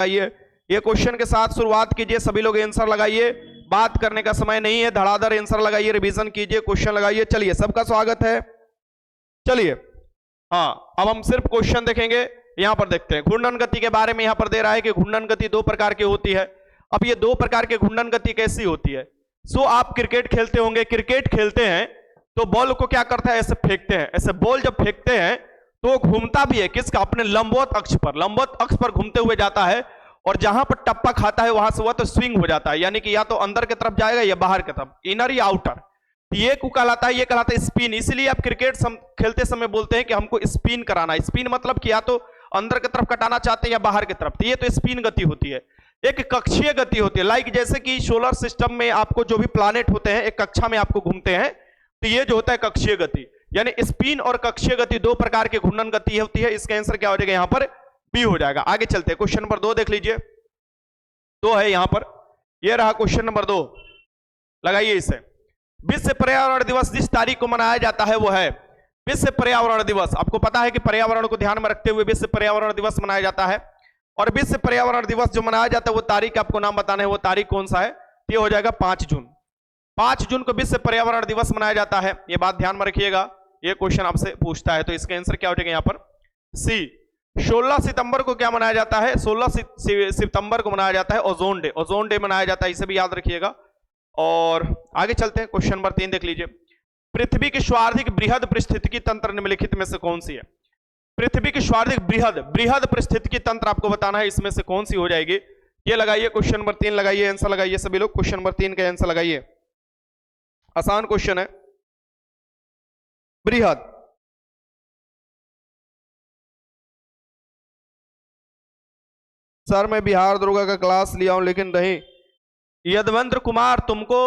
लगाइए। ये क्वेश्चन के साथ शुरुआत कीजिए, सभी लोग आंसर लगाइए, बात करने का समय नहीं है, धड़ाधड़ आंसर लगाइए, रिवीजन कीजिए, क्वेश्चन लगाइए। चलिए, सबका स्वागत है। चलिए, हाँ, अब हम सिर्फ क्वेश्चन देखेंगे। यहां पर देखते हैं घूर्णन गति के बारे में। यहां पर दे रहा है कि घूर्णन गति दो प्रकार की होती है। अब ये दो प्रकार के घूर्णन गति कैसी होती है? सो आप क्रिकेट खेलते होंगे, क्रिकेट खेलते हैं तो बॉल को क्या करता है, ऐसे फेंकते हैं। ऐसे बॉल जब फेंकते हैं तो घूमता भी है किसका, अपने लंबवत अक्ष पर, लंबवत अक्ष पर घूमते हुए जाता है, और जहां पर टप्पा खाता है वहां से वह तो स्विंग हो जाता है, यानी कि या तो अंदर की तरफ जाएगा या बाहर की तरफ, इनर या आउटर। ये को कहलाता है, ये कहलाता है स्पिन। इसलिए आप क्रिकेट खेलते समय बोलते हैं कि हमको स्पिन कराना। स्पिन मतलब कि या तो अंदर की तरफ कटाना चाहते हैं या बाहर की तरफ, तो ये तो स्पिन गति होती है। एक कक्षीय गति होती है, लाइक जैसे कि सोलर सिस्टम में आपको जो भी प्लैनेट होते हैं एक कक्षा में आपको घूमते हैं, तो ये जो होता है कक्षीय गति। यानी स्पिन और कक्षीय गति दो प्रकार की घूर्णन गति होती है। इसका आंसर क्या हो जाएगा, यहां पर बी हो जाएगा। आगे चलते हैं, क्वेश्चन नंबर 2 देख लीजिए। 2 है यहां पर, ये रहा क्वेश्चन नंबर 2, लगाइए इसे। विश्व पर्यावरण दिवस जिस तारीख को मनाया जाता है वो है विश्व पर्यावरण दिवस। आपको पता है कि पर्यावरण को ध्यान में रखते हुए विश्व पर्यावरण दिवस मनाया जाता है, और विश्व पर्यावरण दिवस जो मनाया जाता है वो तारीख आपको नाम बताना है, वो तारीख कौन सा है? ये हो जाएगा 5 जून। 5 जून को विश्व पर्यावरण दिवस मनाया जाता है, ये बात ध्यान में रखिएगा। ये क्वेश्चन आपसे पूछता है, तो इसका आंसर क्या हो जाएगा यहां पर? सी। 16 सितंबर को क्या मनाया जाता है? 16 सितंबर को मनाया जाता है ओजोन डे। ओजोन डे मनाया जाता है, इसे भी याद रखिएगा। और आगे चलते हैं, क्वेश्चन नंबर 3 देख लीजिए। पृथ्वी की सर्वाधिक बृहद पारिस्थितिकी तंत्र निम्नलिखित में से कौन सी है? पृथ्वी की सर्वाधिक बृहद पारिस्थितिकी तंत्र आपको बताना है, इसमें से कौन सी हो जाएगी? ये लगाइए, क्वेश्चन नंबर 3 लगाइए, आंसर लगाइए सभी लोग। क्वेश्चन नंबर 3 का आंसर लगाइए, आसान क्वेश्चन है। बृहद, सर मैं बिहार दुर्गा का क्लास लिया हूं लेकिन नहीं। यदवंत्र कुमार, तुमको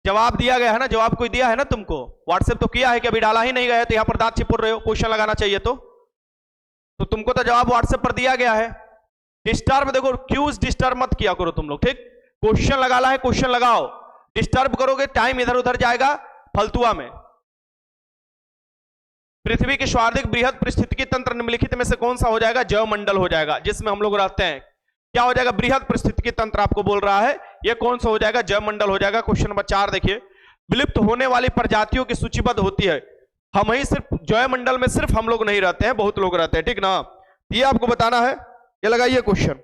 जवाब दिया गया है ना, जवाब कोई दिया है ना तुमको? व्हाट्सएप तो किया है कि अभी डाला ही नहीं गया है, तो यहां पर दांत चिपुर रहे हो, क्वेश्चन लगाना चाहिए तो तुमको तो जवाब व्हाट्सएप पर दिया गया है। डिस्टर्ब, देखो क्यूज डिस्टर्ब मत किया करो तुम लोग, ठीक? क्वेश्चन लगाना है, क्वेश्चन लगाओ। डिस्टर्ब करोगे टाइम इधर उधर जाएगा फलतुआ में। पृथ्वी के सर्वाधिक बृहद पारिस्थितिकी तंत्र निम्नलिखित में से कौन सा हो जाएगा? जैवमंडल हो जाएगा, जिसमें हम लोग रहते हैं। क्या हो जाएगा? बृहद पारिस्थितिकी तंत्र आपको बोल रहा है, ये कौन सा हो जाएगा? जैवमंडल हो जाएगा। क्वेश्चन नंबर 4 देखिए। विलुप्त होने वाली प्रजातियों की सूचीबद्ध होती है। हम ही सिर्फ जैवमंडल में सिर्फ हम लोग नहीं रहते हैं, बहुत लोग रहते हैं, ठीक ना? ये आपको बताना है, ये लगाइए क्वेश्चन।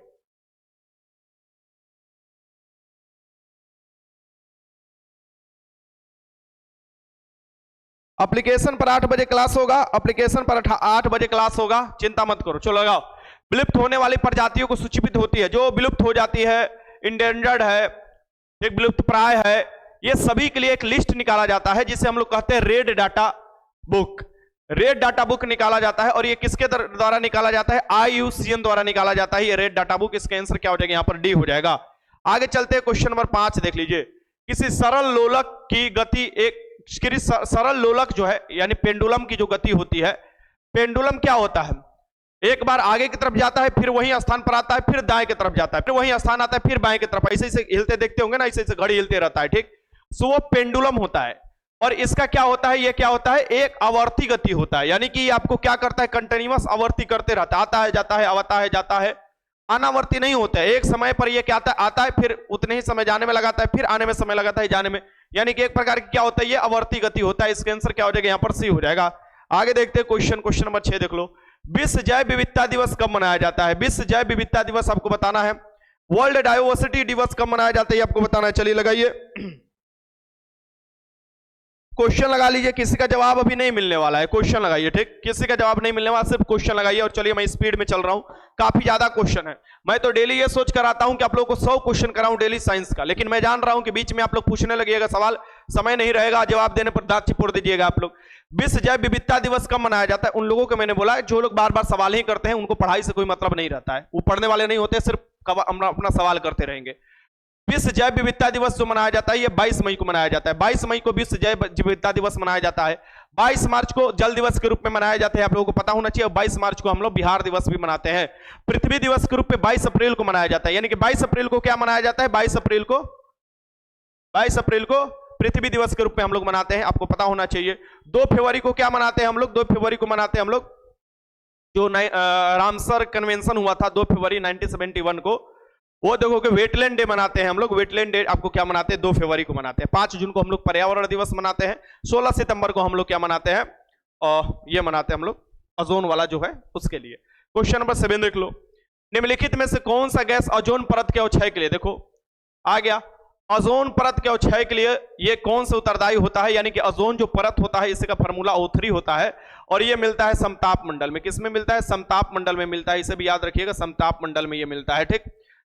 एप्लीकेशन पर 8 बजे क्लास होगा, एप्लीकेशन पर 8 बजे क्लास होगा, चिंता मत करो। चलो लगाओ। विलुप्त होने वाली प्रजातियों को सूचीबद्ध होती है, जो विलुप्त हो जाती है, इंडेंजर्ड है, एक विलुप्त प्राय है, ये सभी के लिए एक लिस्ट निकाला जाता है, जिसे हम लोग कहते हैं red data book. Red data book निकाला जाता है, और ये किसके द्वारा निकाला जाता है? IUCN द्वारा निकाला जाता है ये रेड डाटा बुक। इसका आंसर क्या हो जाएगा? यहां पर डी हो जाएगा। आगे चलते हैं, क्वेश्चन नंबर 5 देख लीजिए। किसी सरल लोलक की गति सरल लोलक जो है, यानी पेंडुलम की जो गति होती है, पेंडुलम क्या होता है? एक बार आगे की तरफ जाता है, फिर वही स्थान पर आता है, फिर दाएं की तरफ जाता है, फिर वही स्थान आता है, फिर बाएं की तरफ, ऐसे ऐसे हिलते देखते होंगे ना, ऐसे ऐसे घड़ी हिलते रहता है, ठीक? सो वो पेंडुलम होता है। और इसका क्या होता है? ये क्या होता है? एक आवर्ती गति होता है, यानी कि आपको क्या करता है? कंटिन्यूअस आवर्ती करते रहता है, आता है जाता है, आता है जाता है, अनावर्ती नहीं होता है। एक समय पर ये क्या आता है, फिर उतने ही समय जाने में लगाता है, फिर आने में समय लगाता है जाने में, यानी कि एक प्रकार की क्या होता है? ये आवर्ती गति होता है। इसका आंसर क्या हो जाएगा? यहां पर सी हो जाएगा। आगे देखते हैं क्वेश्चन नंबर 6 देख लो। विश्व जैव विविधता दिवस कब मनाया जाता है? विश्व जैव विविधता दिवस आपको बताना है। वर्ल्ड डायवर्सिटी दिवस कब मनाया जाता है, आपको बताना है। चलिए लगाइए, क्वेश्चन लगा लीजिए। किसी का जवाब अभी नहीं मिलने वाला है, क्वेश्चन लगाइए, ठीक? किसी का जवाब नहीं मिलने वाला, सिर्फ क्वेश्चन लगाइए। और चलिए, मैं स्पीड में चल रहा हूं, काफी ज्यादा क्वेश्चन है। मैं तो डेली ये सोच कर आता हूं कि आप लोगों को 100 क्वेश्चन कराऊं डेली साइंस का, लेकिन मैं जान रहा हूं कि बीच में आप लोग पूछने लगिएगा सवाल, समय नहीं रहेगा, जवाब देने पर दांत चिपोड़ दीजिएगा आप लोग। विश्व जैव विविधता दिवस कब मनाया जाता है? उन लोगों को मैंने बोला जो लोग बार बार सवाल ही करते हैं, उनको पढ़ाई से कोई मतलब नहीं रहता है, वो पढ़ने वाले नहीं होते, सिर्फ अपना सवाल करते रहेंगे। विश्व जैव विविधता दिवस जो मनाया जाता है, ये 22 मई को मनाया जाता है। 22 मई को विश्व जैव विविधता दिवस मनाया जाता है। 22 मार्च को जल दिवस के रूप में मनाया जाता है, आप लोगों को पता होना चाहिए। 22 मार्च को हम लोग बिहार दिवस भी मनाते हैं। पृथ्वी दिवस के रूप में 22 अप्रैल को मनाया जाता है, यानी कि 22 अप्रैल को क्या मनाया जाता है? 22 अप्रैल को पृथ्वी दिवस के रूप में हम लोग मनाते हैं, आपको पता होना चाहिए। 2 फरवरी को क्या मनाते हैं हम लोग? 2 फरवरी को मनाते हैं हम लोग जो रामसर कन्वेंशन हुआ था 2 फरवरी 1971 को, वो देखोगे वेटलैंड डे मनाते हैं हम लोग। वेटलैंड डे आपको क्या मनाते हैं, 2 फरवरी को मनाते हैं। 5 जून को हम लोग पर्यावरण दिवस मनाते हैं। 16 सितंबर को हम लोग क्या मनाते हैं, और ये मनाते हैं हम लोग ओजोन वाला जो है उसके लिए। क्वेश्चन नंबर 7 देख लो, निम्नलिखित में से कौन सा गैस ओजोन परत के अवक्षय के लिए, देखो आ गया, ओजोन परत के अवक्षय के लिए ये कौन से उत्तरदायी होता है, यानी कि ओजोन जो परत होता है इसका फॉर्मूला O3 होता है, और ये मिलता है समताप मंडल में। किसमें मिलता है, समताप मंडल में मिलता है। इसे भी याद रखिएगा, समताप मंडल में ये मिलता है, ठीक,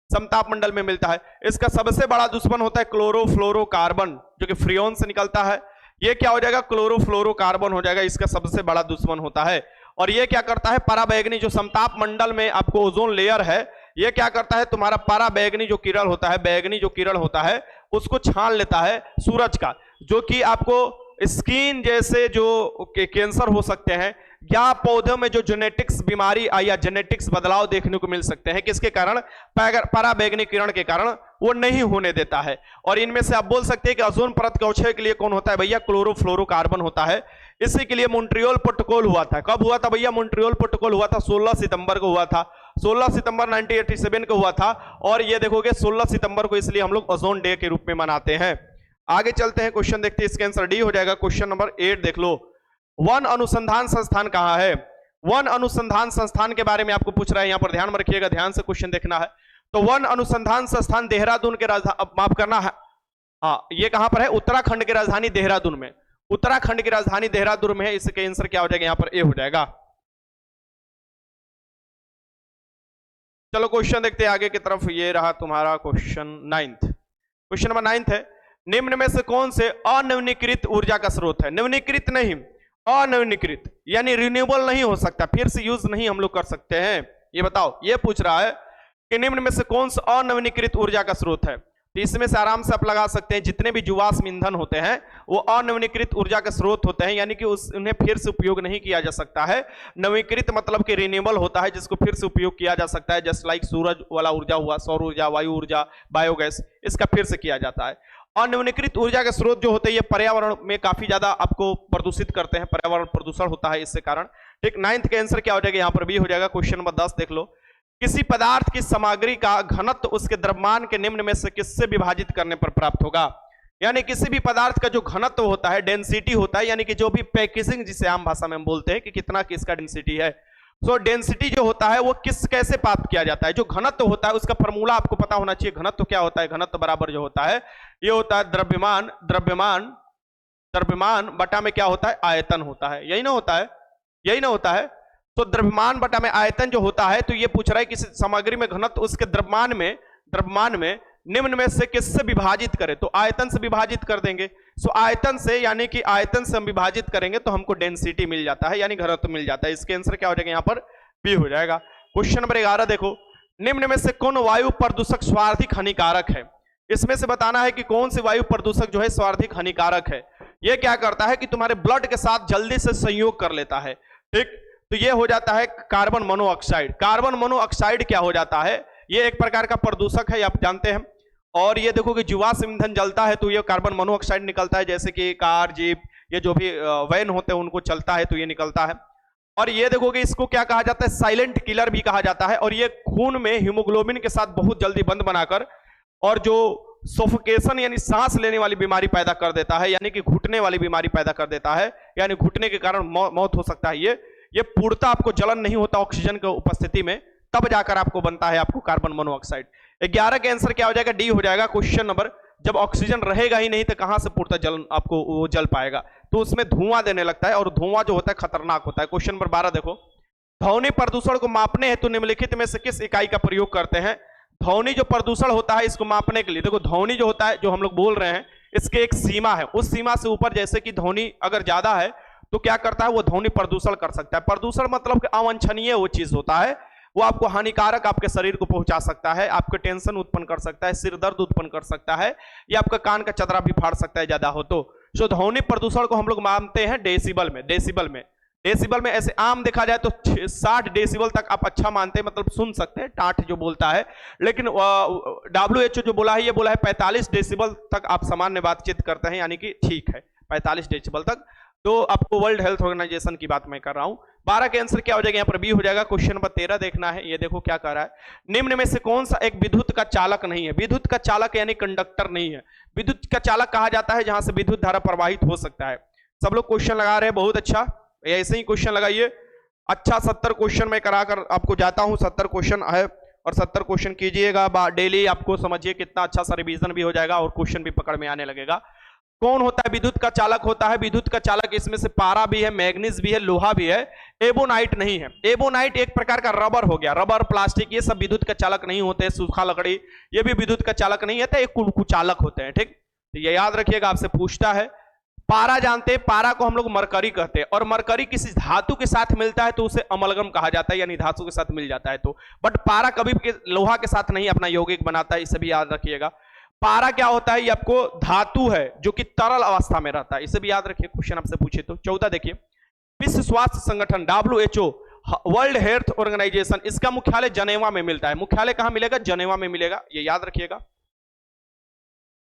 समताप मंडल में मिलता है। इसका सबसे बड़ा दुश्मन होता है क्लोरोफ्लोरोकार्बन, जो कि फ्रियोन से निकलता है। ये क्या हो जाएगा, क्लोरोफ्लोरोकार्बन हो जाएगा, इसका सबसे बड़ा दुश्मन होता है। और ये क्या करता है, पराबैंगनी जो समताप मंडल में आपको ओजोन लेयर है, ये क्या करता है, तुम्हारा पराबैंगनी जो किरण होता है, बैगनी जो किरण होता है उसको छान लेता है सूरज का, जो कि आपको स्किन जैसे जो कैंसर हो सकते हैं, या पौधों में जो जेनेटिक्स बीमारी या जेनेटिक्स बदलाव देखने को मिल सकते हैं, किसके कारण, पराबैंगनी किरण के कारण, वो नहीं होने देता है। और इनमें से आप बोल सकते हैं कि ओजोन परत के अवक्षय के लिए कौन होता है भैया, क्लोरोफ्लोरोकार्बन होता है। इसी के लिए मॉन्ट्रियल प्रोटोकॉल हुआ था। कब हुआ था भैया, मॉन्ट्रियल प्रोटोकॉल हुआ था 16 सितंबर को हुआ था, 16 सितंबर 1987 को हुआ था। और ये देखोगे 16 सितंबर को इसलिए हम लोग ओजोन डे के रूप में मनाते हैं। आगे चलते हैं, क्वेश्चन देखते हैं, इसका आंसर डी हो जाएगा। क्वेश्चन नंबर 8 देख लो, वन अनुसंधान संस्थान कहां है। वन अनुसंधान संस्थान के बारे में आपको पूछ रहा है, यहां पर ध्यान में रखिएगा, ध्यान से क्वेश्चन देखना है। तो वन अनुसंधान संस्थान देहरादून के राजधानी, माफ करना है, हाँ ये कहां पर है, उत्तराखंड की राजधानी देहरादून में, उत्तराखंड की राजधानी देहरादून में है। इसका आंसर क्या हो जाएगा, यहां पर ए हो जाएगा। चलो क्वेश्चन देखते हैं आगे की तरफ, ये रहा तुम्हारा question 9th। Question number 9th है, निम्न में से कौन से अनवीनीकृत ऊर्जा का स्रोत है, नवीनीकृत नहीं, अनवीनीकृत यानी रिन्यूएबल नहीं हो सकता, फिर से यूज नहीं हम लोग कर सकते हैं, ये बताओ। ये पूछ रहा है कि निम्न में से कौन सा अनवीनीकृत ऊर्जा का स्रोत है। तो इसमें से आराम से आप लगा सकते हैं, जितने भी जीवाश्म ईंधन होते हैं वो अनवीनीकृत ऊर्जा के स्रोत होते हैं, यानी कि उन्हें फिर से उपयोग नहीं किया जा सकता है। नवीकृत मतलब कि रिन्यूएबल होता है, जिसको फिर से उपयोग किया जा सकता है, जस्ट लाइक सूरज वाला ऊर्जा हुआ, सौर ऊर्जा, वायु ऊर्जा, बायोगैस, इसका फिर से किया जाता है। अनवीनीकृत ऊर्जा के स्रोत जो होते हैं ये पर्यावरण में काफी ज्यादा आपको प्रदूषित करते हैं, पर्यावरण प्रदूषण होता है इससे कारण, ठीक। 9th का आंसर क्या हो जाएगा, यहां पर भी हो जाएगा। क्वेश्चन नंबर 10 देख लो, किसी पदार्थ की सामग्री का घनत्व उसके द्रव्यमान के निम्न में से किससे विभाजित करने पर प्राप्त होगा। यानी किसी भी पदार्थ का जो घनत्व होता है, डेंसिटी होता है, यानी कि जो भी पैकेजिंग जिसे आम भाषा में हम बोलते हैं कि कितना किसका डेंसिटी है, सो डेंसिटी जो होता है वो कैसे प्राप्त किया जाता है। जो घनत्व होता है उसका फॉर्मूला आपको पता होना चाहिए। घनत्व क्या होता है, घनत्व बराबर जो होता है ये होता है द्रव्यमान, द्रव्यमान, द्रव्यमान बटा में क्या होता है, आयतन होता है, यही ना होता है, यही ना होता है। तो द्रव्यमान बटा में आयतन जो होता है, तो ये पूछ रहा है किसी सामग्री में घनत्व उसके द्रव्यमान में निम्न में से किससे विभाजित करें, तो आयतन से विभाजित कर देंगे। सो आयतन से, यानी कि आयतन से हम विभाजित करेंगे तो हमको डेंसिटी मिल जाता है, यानी घनत्व मिल जाता है। इसके आंसर क्या हो जाएगा, यहां पर बी हो जाएगा। क्वेश्चन नंबर 11 देखो, निम्न में से कौन वायु प्रदूषक स्वार्थिक हानिकारक है। इसमें से बताना है कि कौन सी वायु प्रदूषक जो है स्वार्थिक हानिकारक है। यह क्या करता है कि तुम्हारे ब्लड के साथ जल्दी से संयोग कर लेता है, ठीक। तो ये हो जाता है कार्बन मोनोऑक्साइड। कार्बन मोनोऑक्साइड क्या हो जाता है, ये एक प्रकार का प्रदूषक है, आप जानते हैं। और ये देखो कि जीवाश्म ईंधन जलता है तो ये कार्बन मोनोऑक्साइड निकलता है, जैसे कि कार, जीप, ये जो भी वैन होते हैं उनको चलता है तो ये निकलता है। और ये देखोगे इसको क्या कहा जाता है, साइलेंट किलर भी कहा जाता है। और ये खून में हीमोग्लोबिन के साथ बहुत जल्दी बंद बनाकर और जो सोफोकेशन यानी सांस लेने वाली बीमारी पैदा कर देता है, यानी कि घुटने वाली बीमारी पैदा कर देता है, यानी घुटने के कारण मौत हो सकता है। ये पूर्णतः आपको जलन नहीं होता ऑक्सीजन की उपस्थिति में, तब जाकर आपको बनता है आपको कार्बन मोनोऑक्साइड। 11 का आंसर क्या हो जाएगा, डी हो जाएगा। क्वेश्चन नंबर, जब ऑक्सीजन रहेगा ही नहीं तो कहां से पूर्णतः जलन आपको वो जल पाएगा, तो उसमें धुआं देने लगता है, और धुआं जो होता है खतरनाक होता है। क्वेश्चन नंबर 12 देखो, ध्वनि प्रदूषण को मापने हेतु निम्नलिखित में से किस इकाई का प्रयोग करते हैं। ध्वनि जो प्रदूषण होता है इसको मापने के लिए, देखो ध्वनि जो होता है जो हम लोग बोल रहे हैं इसके एक सीमा है, उस सीमा से ऊपर जैसे कि ध्वनि अगर ज्यादा है तो क्या करता है वो ध्वनि प्रदूषण कर सकता है। प्रदूषण मतलब कि अवांछनीय वो चीज होता है, वो आपको हानिकारक आपके शरीर को पहुंचा सकता है, आपको टेंशन उत्पन्न कर सकता है, सिर दर्द उत्पन्न कर सकता है, या आपका कान का चदरा भी फाड़ सकता है ज्यादा हो तो। सो ध्वनि प्रदूषण को हम लोग मानते हैं डेसिबल में। डेसिबल में ऐसे आम देखा जाए तो 60 डेसिबल तक आप अच्छा मानते हैं, मतलब सुन सकते हैं, टाठ जो बोलता है। लेकिन WHO जो बोला है ये बोला है 45 डेसिबल तक आप सामान्य बातचीत करते हैं, यानी कि ठीक है 45 डेसिबल तक। तो आपको वर्ल्ड हेल्थ ऑर्गेनाइजेशन की बात मैं कर रहा हूं, 12 का आंसर क्या हो जाएगा, यहाँ पर बी हो जाएगा। क्वेश्चन नंबर 13 देखना है, ये देखो क्या कह रहा है, निम्न में से कौन सा एक विद्युत का चालक नहीं है। विद्युत का चालक यानी कंडक्टर नहीं है। विद्युत का चालक कहा जाता है जहां से विद्युत धारा प्रवाहित हो सकता है। सब लोग क्वेश्चन लगा रहे हैं, बहुत अच्छा, ऐसे ही क्वेश्चन लगाइए। अच्छा 70 क्वेश्चन मैं कराकर आपको जाता हूं, 70 क्वेश्चन है और 70 क्वेश्चन कीजिएगा डेली, आपको समझिए कितना अच्छा सा रिवीजन भी हो जाएगा और क्वेश्चन भी पकड़ में आने लगेगा। कौन होता है विद्युत का चालक? होता है विद्युत का चालक, इसमें से पारा भी है, मैग्नीज भी है, लोहा भी है, एबोनाइट नहीं है। एबोनाइट एक प्रकार का रबर हो गया, रबर, प्लास्टिक, ये सब विद्युत का चालक नहीं होते। सूखा लकड़ी ये भी विद्युत का चालक नहीं है, तो एक कुचालक होते हैं। ठीक, तो ये याद रखिएगा, आपसे पूछता है। पारा जानते हैं, पारा को हम लोग मरकरी कहते हैं, और मरकरी किसी धातु के साथ मिलता है तो उसे अमलगम कहा जाता है, यानी धातु के साथ मिल जाता है तो। बट पारा कभी भी लोहा के साथ नहीं अपना यौगिक बनाता है, इसे भी याद रखिएगा। पारा क्या होता है, ये आपको धातु है जो कि तरल अवस्था में रहता है, इसे भी याद रखिए, क्वेश्चन आपसे पूछे तो। 14 देखिए, विश्व स्वास्थ्य संगठन WHO, वर्ल्ड हेल्थ ऑर्गेनाइजेशन, इसका मुख्यालय जनेवा में मिलता है। मुख्यालय कहां मिलेगा? जनेवा में मिलेगा, ये याद रखिएगा,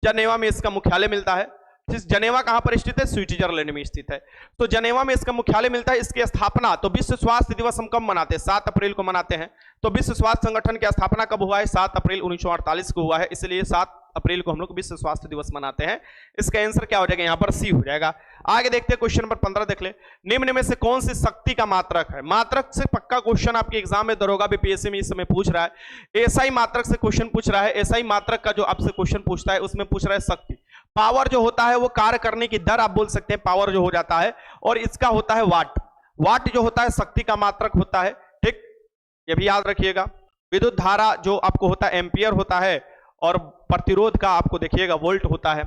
जनेवा में इसका मुख्यालय मिलता है। जनेवा कहां पर स्थित है? स्विट्जरलैंड में स्थित है। तो जनेवा में इसका मुख्यालय मिलता है। इसकी स्थापना तो विश्व स्वास्थ्य दिवस हम कब मनाते हैं? 7 अप्रैल को मनाते हैं। तो विश्व स्वास्थ्य संगठन की स्थापना कब हुआ है? 7 अप्रैल 1948 को हुआ है, इसलिए 7 अप्रैल को हम लोग विश्व स्वास्थ्य दिवस मनाते हैं। इसका आंसर क्या हो जाएगा? यहाँ पर सी हो जाएगा। आगे देखते हैं, क्वेश्चन नंबर 15 देख ले, निम्न में से कौन सी शक्ति का मात्रक है? मात्रक से पक्का क्वेश्चन आपके एग्जाम में दरोगा बीपीएससी में इस समय पूछ रहा है। एसआई मात्रक से क्वेश्चन पूछ रहा है। एसआई मात्रक का जो आपसे क्वेश्चन पूछता है उसमें पूछ रहा है शक्ति। पावर जो होता है वो कार्य करने की दर आप बोल सकते हैं, पावर जो हो जाता है, और इसका होता है वाट। वाट जो होता है शक्ति का मात्रक होता है। ठीक, ये भी याद रखिएगा। विद्युत धारा जो आपको होता है एम्पियर होता है, और प्रतिरोध का आपको देखिएगा वोल्ट होता है।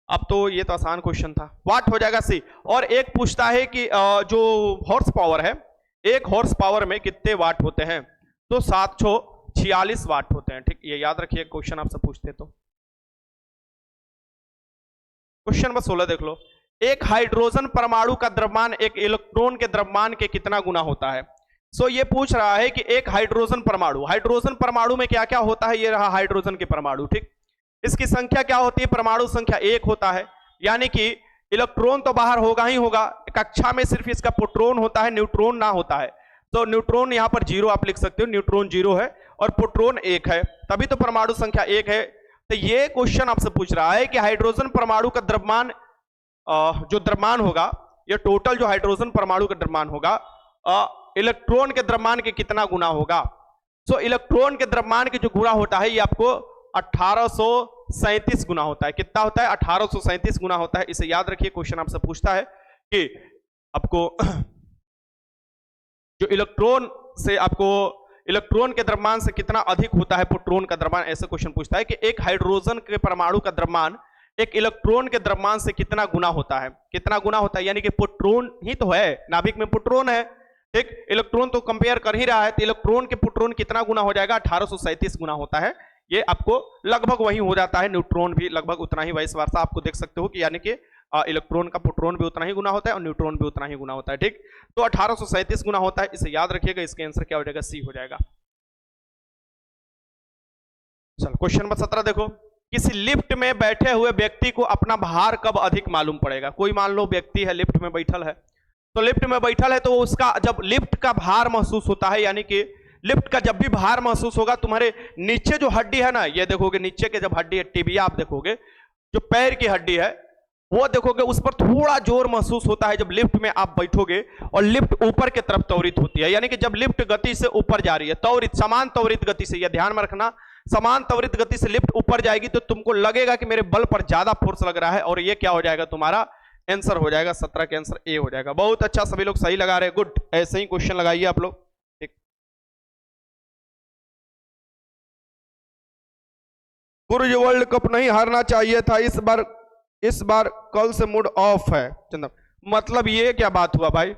अब तो ये तो आसान क्वेश्चन था, वाट हो जाएगा सी। और एक पूछता है कि जो हॉर्स पावर है, एक हॉर्स पावर में कितने वाट होते हैं? तो 746 वाट होते हैं। ठीक, ये याद रखिए, क्वेश्चन आपसे पूछते तो। क्वेश्चन नंबर 16 देख लो, एक हाइड्रोजन परमाणु का द्रव्यमान एक इलेक्ट्रॉन के द्रव्यमान के कितना गुना होता है? सो ये पूछ रहा है कि एक हाइड्रोजन परमाणु में क्या क्या होता है। ये रहा हाइड्रोजन के परमाणु। ठीक, इसकी संख्या क्या होती है? परमाणु संख्या 1 होता है, यानी कि इलेक्ट्रॉन तो बाहर होगा ही होगा। कक्षा में सिर्फ इसका प्रोटॉन होता है, न्यूट्रॉन ना होता है। तो न्यूट्रॉन यहां पर 0 आप लिख सकते हो, न्यूट्रॉन 0 है और प्रोटॉन 1 है, तभी तो परमाणु संख्या 1 है। तो ये क्वेश्चन आपसे पूछ रहा है कि हाइड्रोजन परमाणु का द्रव्यमान, जो द्रव्यमान होगा, ये टोटल जो हाइड्रोजन परमाणु का द्रव्यमान होगा, इलेक्ट्रॉन के द्रव्यमान के कितना गुना होगा? सो इलेक्ट्रॉन के द्रव्यमान के जो गुना होता है ये आपको 1837 गुना होता है। कितना होता है? 1837 गुना होता है। इसे याद रखिए, क्वेश्चन आपसे पूछता है कि आपको जो इलेक्ट्रॉन से आपको इलेक्ट्रॉन के द्रव्यमान से कितना अधिक होता है प्रोटॉन का द्रव्यमान, ऐसे क्वेश्चन पूछता है कि एक हाइड्रोजन के परमाणु का द्रव्यमान एक इलेक्ट्रॉन के द्रव्यमान से कितना गुना होता है? कितना गुना होता है, यानी कि प्रोटॉन ही तो है, नाभिक में प्रोटॉन है। ठीक, इलेक्ट्रॉन तो कंपेयर कर ही रहा है, तो इलेक्ट्रॉन के प्रोटॉन कितना गुना हो जाएगा? 1837 गुना होता है। ये आपको लगभग वही हो जाता है, न्यूट्रॉन भी लगभग उतना ही, वाइस वर्सा आपको देख सकते हो कि यानी कि इलेक्ट्रॉन का प्रोटॉन भी उतना ही गुना होता है और न्यूट्रॉन भी उतना ही गुना होता है। ठीक, तो 1837 गुना होता है, इसे याद रखिएगा। इसका आंसर क्या हो जाएगा? सी हो जाएगा। चलो क्वेश्चन नंबर 17 देखो, किसी लिफ्ट में बैठे हुए व्यक्ति को अपना भार कब अधिक मालूम पड़ेगा? कोई मान लो व्यक्ति है, लिफ्ट में बैठल है, तो लिफ्ट में बैठल है तो उसका जब लिफ्ट का भार महसूस होता है, यानी कि लिफ्ट का जब भी भार महसूस होगा, तुम्हारे नीचे जो हड्डी है ना, ये देखोगे नीचे के जब हड्डी है टिबिया, आप देखोगे जो पैर की हड्डी है वो देखोगे उस पर थोड़ा जोर महसूस होता है जब लिफ्ट में आप बैठोगे और लिफ्ट ऊपर की तरफ त्वरित होती है। यानी कि जब लिफ्ट गति से ऊपर जा रही है, त्वरित समान त्वरित गति से, यह ध्यान में रखना, समान त्वरित गति से लिफ्ट ऊपर जाएगी तो तुमको लगेगा कि मेरे बल पर ज्यादा फोर्स लग रहा है, और ये क्या हो जाएगा? तुम्हारा आंसर हो जाएगा 17 के आंसर ए हो जाएगा। बहुत अच्छा, सभी लोग सही लगा रहे हैं, गुड। ऐसे ही क्वेश्चन लगाइए आप लोग। ठीक, गुरुजी वर्ल्ड कप नहीं हारना चाहिए था इस बार कल से मूड ऑफ है। चंदन, मतलब ये क्या बात हुआ भाई?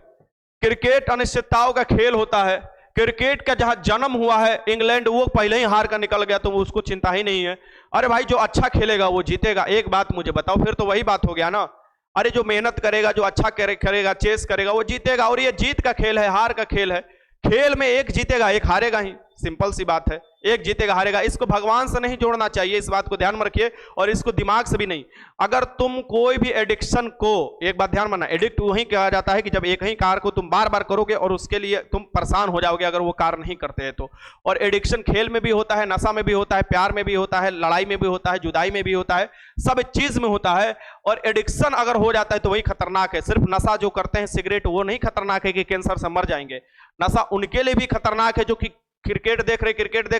क्रिकेट अनिश्चितताओं का खेल होता है। क्रिकेट का जहां जन्म हुआ है इंग्लैंड, वो पहले ही हार कर निकल गया, तो उसको चिंता ही नहीं है। अरे भाई, जो अच्छा खेलेगा वो जीतेगा। एक बात मुझे बताओ, फिर तो वही बात हो गया ना। अरे जो मेहनत करेगा, जो अच्छा करेगा, चेस करेगा, वो जीतेगा। और ये जीत का खेल है, हार का खेल है। खेल में एक जीतेगा एक हारेगा ही, सिंपल सी बात है, एक जीतेगा हारेगा। इसको भगवान से नहीं जोड़ना चाहिए, इस बात को ध्यान में रखिए, और इसको दिमाग से भी नहीं। अगर तुम कोई भी एडिक्शन को, एक बात ध्यान रखना, एडिक्ट वही कहा जाता है कि जब एक ही कार्य को तुम बार बार करोगे और उसके लिए तुम परेशान हो जाओगे अगर वो कार्य नहीं करते हैं तो। और एडिक्शन खेल में भी होता है, नशा में भी होता है, प्यार में भी होता है, लड़ाई में भी होता है, जुदाई में भी होता है, सब चीज में होता है। और एडिक्शन अगर हो जाता है तो वही खतरनाक है। सिर्फ नशा जो करते हैं सिगरेट, वो नहीं खतरनाक है कि कैंसर से मर जाएंगे। नशा उनके लिए भी खतरनाक है जो कि क्रिकेट देख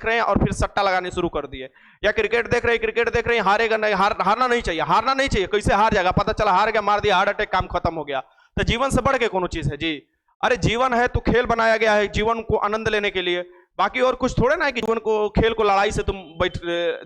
रहे हैं और फिर सट्टा लगाने शुरू कर दिए, या क्रिकेट देख रहे हैं, हारेगा नहीं, हारना नहीं चाहिए, कैसे हार जाएगा, पता चला हार गया, मार दिया, हार्ट अटैक, काम खत्म हो गया। तो जीवन से बढ़ के कौन चीज है जी? अरे जीवन है तो खेल बनाया गया है जीवन को आनंद लेने के लिए, बाकी और कुछ थोड़े ना है कि जीवन को, खेल को लड़ाई से तुम बैठ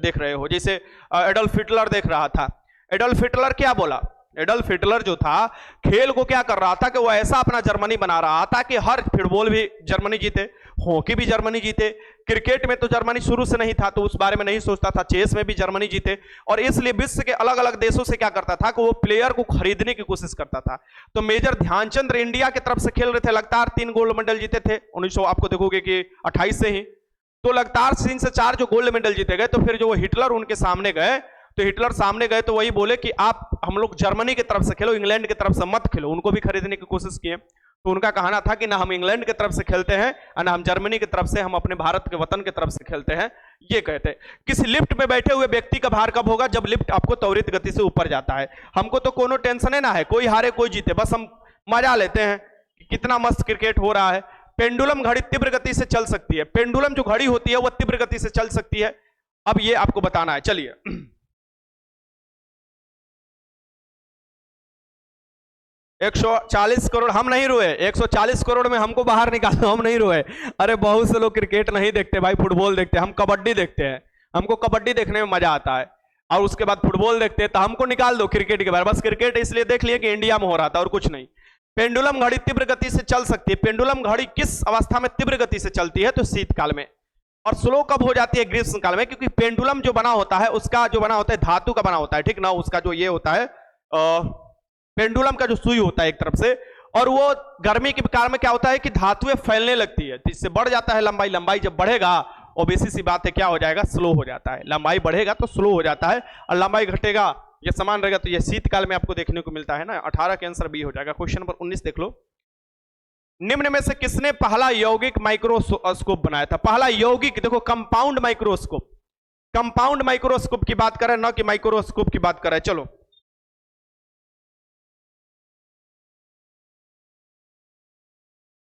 देख रहे हो। जैसे एडल्फ हिटलर देख रहा था, एडल्फ हिटलर क्या बोला? एडल्फ हिटलर जो था खेल को क्या कर रहा था कि वो ऐसा अपना जर्मनी बना रहा था कि हर फुटबॉल भी जर्मनी जीते, हॉकी भी जर्मनी जीते, क्रिकेट में तो जर्मनी शुरू से नहीं था तो उस बारे में नहीं सोचता था, चेस में भी जर्मनी जीते। और इसलिए विश्व के अलग अलग देशों से क्या करता था कि वो प्लेयर को खरीदने की कोशिश करता था। तो मेजर ध्यानचंद इंडिया की तरफ से खेल रहे थे, लगातार 3 गोल्ड मेडल जीते थे 1900, आपको देखोगे कि 28 से ही, तो लगातार 3 से 4 जो गोल्ड मेडल जीते गए। तो फिर जो हिटलर उनके सामने गए, तो हिटलर सामने गए तो वही बोले कि आप, हम लोग जर्मनी की तरफ से खेलो, इंग्लैंड की तरफ से मत खेलो। उनको भी खरीदने की कोशिश किए, तो उनका कहना था कि ना हम इंग्लैंड की तरफ से खेलते हैं और ना हम जर्मनी की तरफ से, हम अपने भारत के वतन की तरफ से खेलते हैं, ये कहते हैं। किसी लिफ्ट में बैठे हुए व्यक्ति का भार कब होगा? जब लिफ्ट आपको त्वरित गति से ऊपर जाता है। हमको तो कोनो टेंशन है ना है, कोई हारे कोई जीते, बस हम मजा लेते हैं कि कितना मस्त क्रिकेट हो रहा है। पेंडुलम घड़ी तीव्र गति से चल सकती है, पेंडुलम जो घड़ी होती है वह तीव्र गति से चल सकती है। अब ये आपको बताना है, चलिए। 140 करोड़, हम नहीं रोए, 140 करोड़ में हमको बाहर निकालो, हम नहीं रोए। अरे बहुत से लोग क्रिकेट नहीं देखते भाई, फुटबॉल देखते हैं, हम कबड्डी देखते हैं, हमको कबड्डी देखने में मजा आता है, और उसके बाद फुटबॉल देखते हैं, तो हमको निकाल दो क्रिकेट के बारे में। बस क्रिकेट इसलिए देख लिए कि इंडिया में हो रहा था और कुछ नहीं। पेंडुलम घड़ी तीव्र गति से चल सकती है। पेंडुलम घड़ी किस अवस्था में तीव्र गति से चलती है? तो शीतकाल में। और स्लो कब हो जाती है? ग्रीष्म काल में, क्योंकि पेंडुलम जो बना होता है उसका जो बना होता है धातु का बना होता है, ठीक ना, उसका जो ये होता है पेंडुलम का जो सुई होता है एक तरफ से, और वो गर्मी के कारण में क्या होता है कि धातुएं फैलने लगती है, इससे बढ़ जाता है लंबाई। लंबाई जब बढ़ेगा, ओबीसी सी बात है, क्या हो जाएगा? स्लो हो जाता है। लंबाई बढ़ेगा तो स्लो हो जाता है, और लंबाई घटेगा ये समान रहेगा तो ये शीतकाल में आपको देखने को मिलता है ना। 18 का आंसर बी हो जाएगा। क्वेश्चन नंबर 19 देख लो। निम्न में से किसने पहला यौगिक माइक्रोस्कोप बनाया था? पहला यौगिक, देखो कंपाउंड माइक्रोस्कोप, कंपाउंड माइक्रोस्कोप की बात करें, न कि माइक्रोस्कोप की बात करें। चलो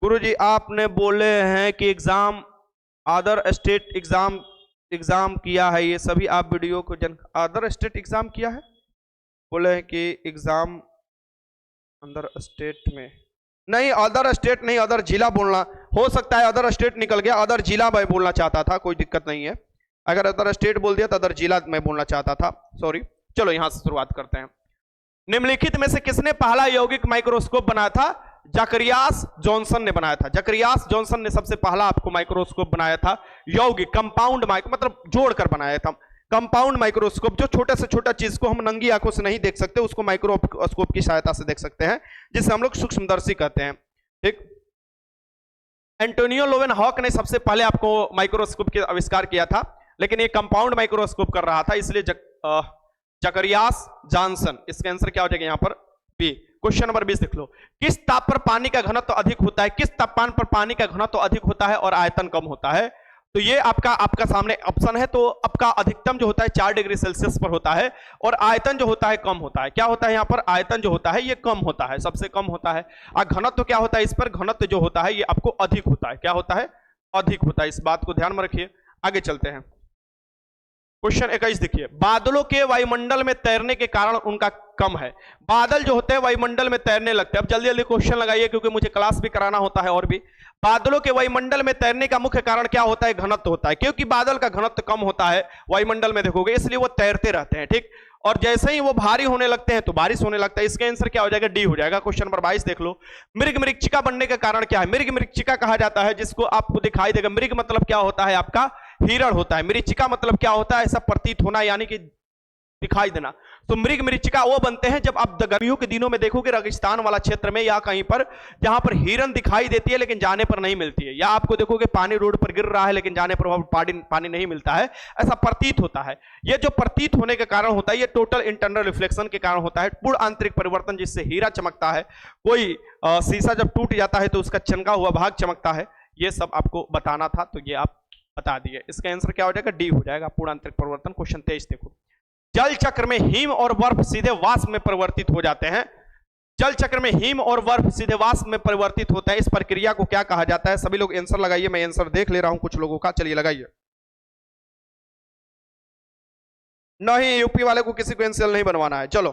गुरुजी, आपने बोले हैं कि एग्जाम, अदर स्टेट एग्जाम किया है, ये सभी आप वीडियो को अदर स्टेट एग्जाम किया है, बोले हैं कि एग्जाम अदर स्टेट में नहीं, अदर स्टेट नहीं, अदर जिला बोलना हो सकता है, अदर स्टेट निकल गया, अदर जिला मैं बोलना चाहता था, कोई दिक्कत नहीं है। अगर अदर स्टेट बोल दिया तो अदर जिला मैं बोलना चाहता था, सॉरी। चलो यहां से शुरुआत करते हैं। निम्नलिखित में से किसने पहला यौगिक माइक्रोस्कोप बनाया था? जकरियास जॉनसन ने बनाया था। जकरियास जॉनसन ने सबसे पहला आपको माइक्रोस्कोप बनाया था, यौगिक कंपाउंड मतलब जोड़कर बनाया था। कंपाउंड माइक्रोस्कोप, जो छोटे से छोटा चीज को हम नंगी आंखों से नहीं देख सकते, उसको माइक्रोस्कोप की सहायता से देख सकते हैं, जिसे हम लोग सूक्ष्मदर्शी कहते हैं, ठीक। एंटोनियो लोवेन हॉक ने सबसे पहले आपको माइक्रोस्कोप के आविष्कार किया था, लेकिन ये कंपाउंड माइक्रोस्कोप कर रहा था, इसलिए जकरियास जॉनसन। इसका आंसर क्या हो जाएगा यहाँ पर? बी। क्वेश्चन नंबर 20 देख लो। किस ताप पर पानी का घनत्व अधिक होता है? किस तापमान पर पानी का घनत्व अधिक होता है और आयतन कम होता है? तो ये आपका सामने ऑप्शन है। तो आपका अधिकतम जो होता है 4 डिग्री सेल्सियस पर होता है, और आयतन जो होता है कम होता है। क्या होता है यहाँ पर? आयतन जो होता है ये कम होता है, सबसे कम होता है। और घनत्व क्या होता है इस पर? घनत्व जो होता है ये आपको अधिक होता है। क्या होता है? अधिक होता है। इस बात को ध्यान में रखिए। आगे चलते हैं। क्वेश्चन 21 देखिए। बादलों के वायुमंडल में तैरने के कारण उनका कम है। बादल जो होते हैं वायुमंडल में तैरने लगते हैं। अब जल्दी जल्दी क्वेश्चन लगाइए, क्योंकि मुझे क्लास भी कराना होता है। और भी बादलों के वायुमंडल में तैरने का मुख्य कारण क्या होता है? घनत्व होता है। क्योंकि बादल का घनत्व कम होता है वायुमंडल में, देखोगे, इसलिए वो तैरते रहते हैं, ठीक। और जैसे ही वो भारी होने लगते हैं तो बारिश होने लगता है। इसका आंसर क्या हो जाएगा? डी हो जाएगा। क्वेश्चन नंबर 22 देख लो। मृग मृक्षिका बनने का कारण क्या है? मृग मृक्षिका कहा जाता है जिसको आपको दिखाई देगा। मृग मतलब क्या होता है? आपका हिरण होता है। मृक्षिका मतलब क्या होता है? ऐसा प्रतीत होना, यानी कि दिखाई देना। तो मृग मरीचिका वो बनते हैं जब आप गर्मियों के दिनों में देखोगे रेगिस्तान वाला क्षेत्र में या कहीं पर जहां पर हिरन दिखाई देती है लेकिन जाने पर नहीं मिलती है, या आपको देखोगे पानी रोड पर गिर रहा है लेकिन जाने पर पानी नहीं मिलता है, ऐसा प्रतीत होता है। ये जो प्रतीत होने के कारण होता है ये टोटल इंटरनल रिफ्लेक्शन के कारण होता है, पूर्ण आंतरिक परिवर्तन जिससे हीरा चमकता है, कोई शीशा जब टूट जाता है तो उसका चमका हुआ भाग चमकता है। ये सब आपको बताना था तो ये आप बता दिए। इसका आंसर क्या हो जाएगा? डी हो जाएगा, पूर्ण आंतरिक परिवर्तन। क्वेश्चन 23 देखो, जल चक्र में हिम और बर्फ सीधे वाष्प में परिवर्तित हो जाते हैं। जल चक्र में हिम और बर्फ सीधे वाष्प में परिवर्तित होता है, इस प्रक्रिया को क्या कहा जाता है? सभी लोग आंसर लगाइए, मैं आंसर देख ले रहा हूं कुछ लोगों का, चलिए लगाइए। नहीं, यूपी वाले को किसी को आंसर नहीं बनवाना है। चलो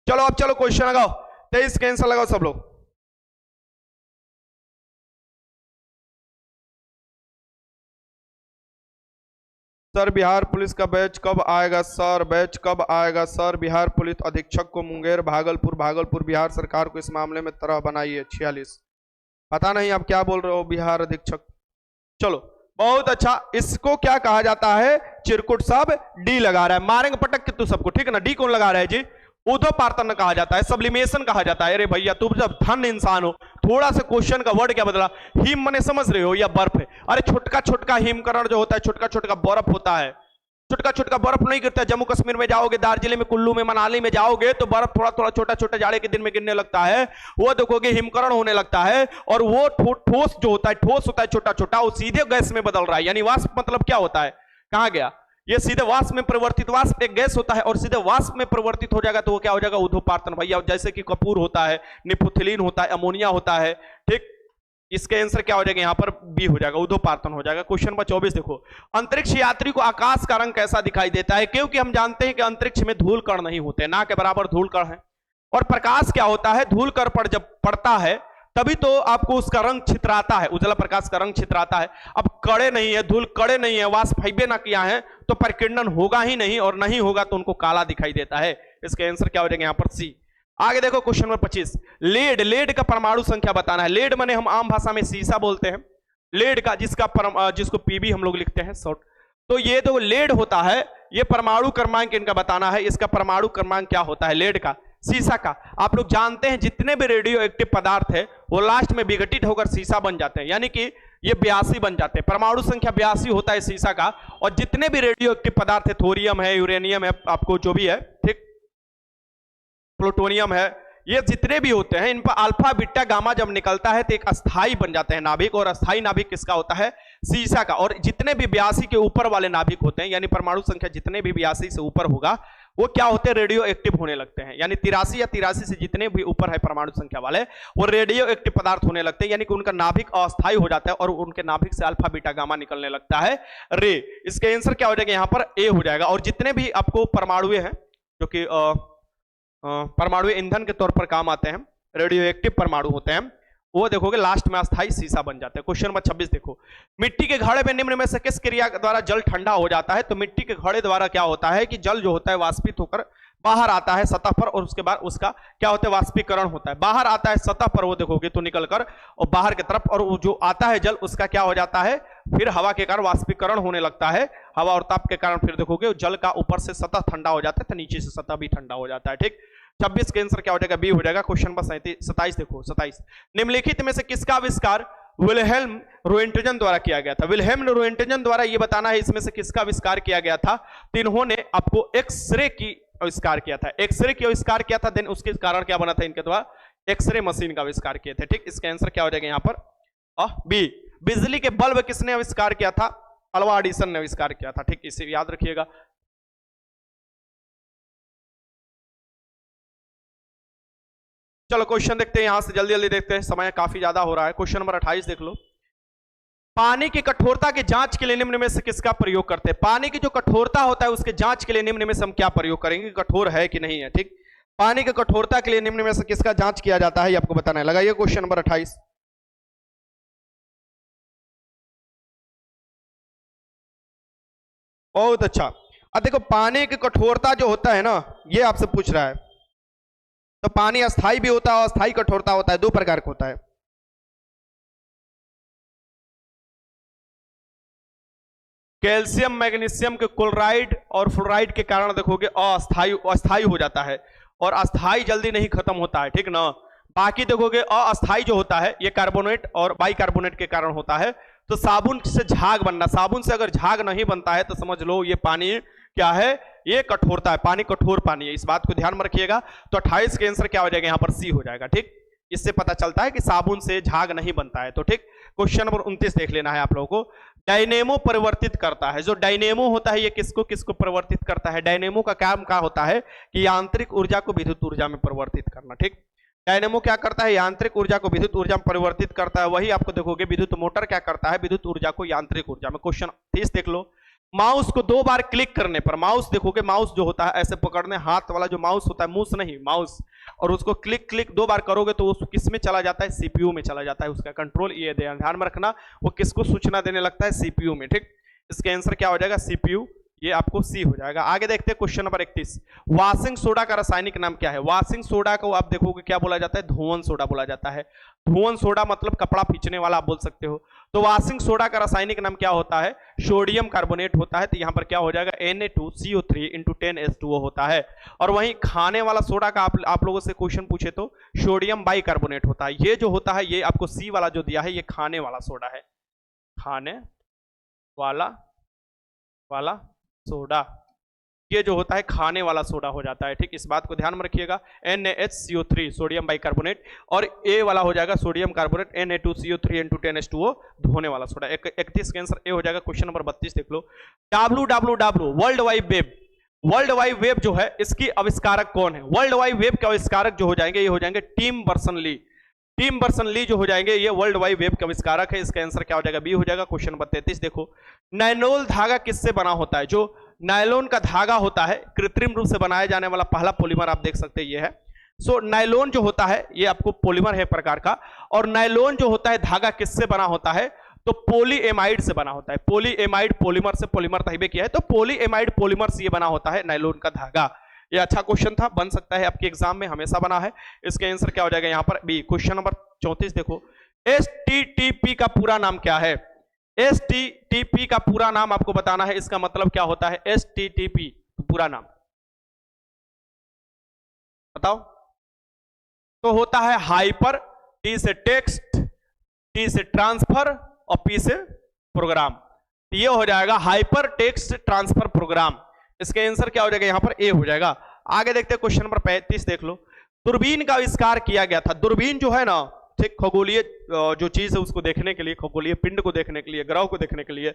चलो अब चलो क्वेश्चन लगाओ, 23 का आंसर लगाओ सब लोग। सर बिहार पुलिस का बैच कब आएगा? सर बैच कब आएगा? सर बिहार पुलिस अधीक्षक को मुंगेर भागलपुर बिहार सरकार को इस मामले में तरह बनाइए। 46 पता नहीं आप क्या बोल रहे हो बिहार अधीक्षक। चलो बहुत अच्छा, इसको क्या कहा जाता है? चिरकुट। सब डी लगा रहा है, मारेंगे पटक के तू सबको, ठीक है ना। डी कौन लगा रहा है जी? ऊर्ध्वपातन कहा जाता है, सब्लिमेशन कहा जाता है। अरे भैया तुम जब धन इंसान हो, थोड़ा सा क्वेश्चन का वर्ड क्या बदला? हिम मने समझ रहे हो या बर्फ है? अरे छोटका छोटका हिमकरण जो होता है, छोटका छोटका बर्फ होता है, छोटका छोटका बर्फ नहीं गिरता। जम्मू कश्मीर में जाओगे, दार्जिलिंग में, कुल्लू में, मनाली में जाओगे तो बर्फ थोड़ा थोड़ा छोटा छोटा जाड़े के दिन में गिरने लगता है, वो देखोगे हिमकरण होने लगता है। और वो ठोस जो होता है, ठोस होता है छोटा छोटा, वो सीधे गैस में बदल रहा है। यानी वाष्प मतलब क्या होता है? कहां गया ये? सीधे वाष्प में परिवर्तित, वाष्प एक गैस होता है और सीधे वाष्प में परिवर्तित हो जाएगा तो वो क्या हो जाएगा? ऊर्ध्वपातन भैया। जैसे कि कपूर होता है, निपुथिलीन होता है, अमोनिया होता है, ठीक। इसके आंसर क्या हो जाएगा? यहां पर बी हो जाएगा, ऊर्ध्वपातन हो जाएगा। क्वेश्चन नंबर 24 देखो, अंतरिक्ष यात्री को आकाश का रंग कैसा दिखाई देता है? क्योंकि हम जानते हैं कि अंतरिक्ष में धूल कण नहीं होते, ना के बराबर धूल कण है। और प्रकाश क्या होता है? धूल कण पर जब पड़ता है तभी तो आपको उसका रंग छितराता है, उजला प्रकाश का रंग छितराता है। अब कड़े नहीं है, धूल कड़े नहीं है, वाष्प फैबे ना किया है तो परिकिरणन होगा ही नहीं, और नहीं होगा तो उनको काला दिखाई देता है। इसका आंसर क्या हो जाएगा? यहां पर सी। आगे देखो क्वेश्चन नंबर 25, लेड। लेड का परमाणु संख्या बताना है। लेड माने हम आम भाषा में शीशा बोलते हैं, लेड का जिसको पीबी हम लोग लिखते हैं शॉर्ट। तो ये जो लेड होता है, ये परमाणु क्रमांक इनका बताना है। इसका परमाणु क्रमांक क्या होता है लेड का? शीशा का। आप लोग जानते हैं जितने भी रेडियो एक्टिव पदार्थ है वो लास्ट में विघटित होकर शीशा बन जाते हैं, यानी कि ये 82 बन जाते हैं। परमाणु संख्या 82 होता है शीशा का। और जितने भी रेडियो एक्टिव पदार्थ है, थोरियम है, यूरेनियम है, आपको जो भी है, ठीक, प्लूटोनियम है, ये जितने भी होते हैं इन पर अल्फा बीटा गामा जब निकलता है तो एक अस्थाई बन जाते हैं नाभिक, और अस्थाई नाभिक किसका होता है? शीशा का। और जितने भी 82 के ऊपर वाले नाभिक होते हैं, यानी परमाणु संख्या जितने भी 82 से ऊपर होगा वो क्या होते हैं? रेडियो एक्टिव होने लगते हैं। यानी 83 या 83 से जितने भी ऊपर है परमाणु संख्या वाले, वो रेडियो एक्टिव पदार्थ होने लगते हैं, यानी कि उनका नाभिक अस्थाई हो जाता है और उनके नाभिक से अल्फा बीटा गामा निकलने लगता है रे। इसका आंसर क्या हो जाएगा? यहां पर ए हो जाएगा। और जितने भी आपको परमाणु हैं जो कि परमाणु ईंधन के तौर पर काम आते हैं, रेडियो एक्टिव परमाणु होते हैं, वो देखोगे लास्ट में अस्थाई शीशा बन जाते हैं। क्वेश्चन नंबर 26 देखो, मिट्टी के घड़े में निम्न में से किस क्रिया द्वारा जल ठंडा हो जाता है? तो मिट्टी के घड़े द्वारा क्या होता है कि जल जो होता है वाष्पित होकर बाहर आता है सतह पर, और उसके बाद उसका क्या होता है? वाष्पीकरण होता है। बाहर आता है सतह पर, वो देखोगे तो निकलकर और बाहर की तरफ, और वो जो आता है जल उसका क्या हो जाता है? फिर हवा के कारण वाष्पीकरण होने लगता है। हवा और ताप के कारण फिर देखोगे जल का ऊपर से सतह ठंडा हो जाता है तो नीचे से सतह भी ठंडा हो जाता है, ठीक। 26 के आंसर क्या हो जाएगा? बी हो जाएगा। क्वेश्चन नंबर 27 देखो, 27, निम्नलिखित में से किसका आविष्कार विल्हेल्म रोएंटजन द्वारा किया गया था? विल्हेल्म रोएंटजन द्वारा ये बताना है इसमें से किसका आविष्कार किया गया था। तो इन्होंने आपको एक्सरे की आविष्कार किया था, एक्सरे की आविष्कार किया था। देन उसके कारण क्या बना था इनके द्वारा? एक्सरे मशीन का आविष्कार किए थे, ठीक। इसका आंसर क्या हो जाएगा यहाँ पर? बी। बिजली के बल्ब किसने आविष्कार किया था? अल्वा एडिसन ने आविष्कार किया था, ठीक। इसे याद रखिएगा। चलो क्वेश्चन देखते हैं यहां से, जल्दी जल्दी देखते हैं, समय काफी ज्यादा हो रहा है। क्वेश्चन नंबर 28 देख लो, पानी की कठोरता की जांच के लिए निम्न में से किसका प्रयोग करते हैं? पानी की जो कठोरता होता है उसके जांच के लिए निम्न में से हम क्या प्रयोग करेंगे? कठोर है कि नहीं है, ठीक। पानी की कठोरता के लिए निम्न में से किसका जांच किया जाता है ये आपको बताना है। लगाइए क्वेश्चन नंबर 28। बहुत अच्छा। अब देखो पानी की कठोरता जो होता है ना, ये आपसे पूछ रहा है। तो पानी अस्थाई भी होता है और अस्थाई कठोरता होता है, दो प्रकार का होता है। कैल्शियम मैग्नीशियम के क्लोराइड और फ्लोराइड के कारण देखोगे अस्थाई हो जाता है, और अस्थाई जल्दी नहीं खत्म होता है, ठीक ना। बाकी देखोगे अस्थाई जो होता है ये कार्बोनेट और बाइकार्बोनेट के कारण होता है। तो साबुन से झाग बनना, साबुन से अगर झाग नहीं बनता है तो समझ लो ये पानी क्या है, ये कठोरता है, पानी कठोर पानी है, इस बात को ध्यान में रखिएगा। तो 28 का आंसर क्या हो जाएगा, यहाँ पर सी हो जाएगा, ठीक। इससे पता चलता है कि साबुन से झाग नहीं बनता है। तो ठीक, क्वेश्चन नंबर 29 देख लेना है आप लोगों को। डायनेमो परिवर्तित करता है, जो डायनेमो होता है ये किसको किसको परिवर्तित करता है। डायनेमो का काम क्या होता है कि यांत्रिक ऊर्जा को विद्युत ऊर्जा में परिवर्तित करना, ठीक। डायनेमो क्या करता है, यांत्रिक ऊर्जा को विद्युत ऊर्जा में परिवर्तित करता है। वही आपको देखोगे विद्युत मोटर क्या करता है, विद्युत ऊर्जा को यांत्रिक ऊर्जा में। क्वेश्चन 30 देख लो। माउस को 2 बार क्लिक करने पर, माउस देखोगे, माउस जो होता है ऐसे पकड़ने, हाथ वाला जो माउस होता है, मूस नहीं माउस, और उसको क्लिक 2 बार करोगे तो वो किस में चला जाता है, सीपीयू में चला जाता है। उसका कंट्रोल ये ध्यान में रखना, वो किसको सूचना देने लगता है, सीपीयू में, ठीक। इसका आंसर क्या हो जाएगा, सीपीयू, ये आपको सी हो जाएगा। आगे देखते हैं क्वेश्चन नंबर 31। वॉशिंग सोडा का रासायनिक नाम क्या है। वॉशिंग सोडा को आप देखोगे क्या बोला जाता है, धुवन सोडा बोला जाता है। धुवन सोडा मतलब कपड़ा खींचने वाला आप बोल सकते हो। तो वॉशिंग सोडा का रासायनिक नाम क्या होता है, सोडियम कार्बोनेट होता है। तो यहाँ पर क्या हो जाएगा, Na2CO3 × 10H2O होता है। और वहीं खाने वाला सोडा का आप लोगों से क्वेश्चन पूछे तो सोडियम बाइकार्बोनेट होता है। ये जो होता है, ये आपको सी वाला जो दिया है, ये खाने वाला सोडा है, खाने वाला सोडा, ये जो होता है खाने वाला सोडा हो जाता है, ठीक। इस बात को ध्यान में रखिएगा। NaHCO3 सोडियम बाइकार्बोनेट, और ए वाला हो जाएगा सोडियम कार्बोनेट, Na2CO3 × 10H2O धोने वाला सोडा। 31 का आंसर ए हो जाएगा। क्वेश्चन नंबर 32 देख लो। www world wide web, world wide web जो है इसकी आविष्कारक कौन है। वर्ल्ड वाइड वेब के आविष्कारक जो हो जाएंगे, ये हो जाएंगे टिम बर्नर्स-ली। टिम बर्नर्स-ली जो हो जाएंगे, ये वर्ल्ड वाइड वेब के आविष्कारक है। इसका आंसर क्या हो जाएगा, बी हो जाएगा। क्वेश्चन नंबर 33 देखो। नायलॉन धागा किससे बना होता है। जो नायलॉन का धागा होता है, कृत्रिम रूप से बनाया जाने वाला पहला पॉलीमर आप देख सकते हैं, ये है। सो नायलॉन जो होता है ये आपको पॉलीमर है प्रकार का, और नायलॉन जो होता है धागा किससे बना होता है, तो पॉलीएमाइड से बना होता है। पॉलीएमाइड पॉलीमर से, पॉलीमर तहिबे किया है, तो पॉलीएमाइड पॉलीमर से ये बना होता है नायलॉन का धागा। ये अच्छा क्वेश्चन था, बन सकता है आपके एग्जाम में, हमेशा बना है। इसका आंसर क्या हो जाएगा यहाँ पर, बी। क्वेश्चन नंबर 34 देखो। STTP का पूरा नाम क्या है। STTP का पूरा नाम आपको बताना है, इसका मतलब क्या होता है, STTP पूरा नाम बताओ। तो होता है हाइपर, T से टेक्स्ट, T से ट्रांसफर और P से प्रोग्राम। ये हो जाएगा हाइपर टेक्स्ट ट्रांसफर प्रोग्राम। इसका आंसर क्या हो जाएगा यहाँ पर, ए हो जाएगा। आगे देखते हैं क्वेश्चन नंबर 35 देख लो। दूरबीन का आविष्कार किया गया था। दूरबीन जो है ना, ठीक, खगोलीय जो चीज है उसको देखने के लिए, खगोलीय पिंड को देखने के लिए, ग्रह को देखने के लिए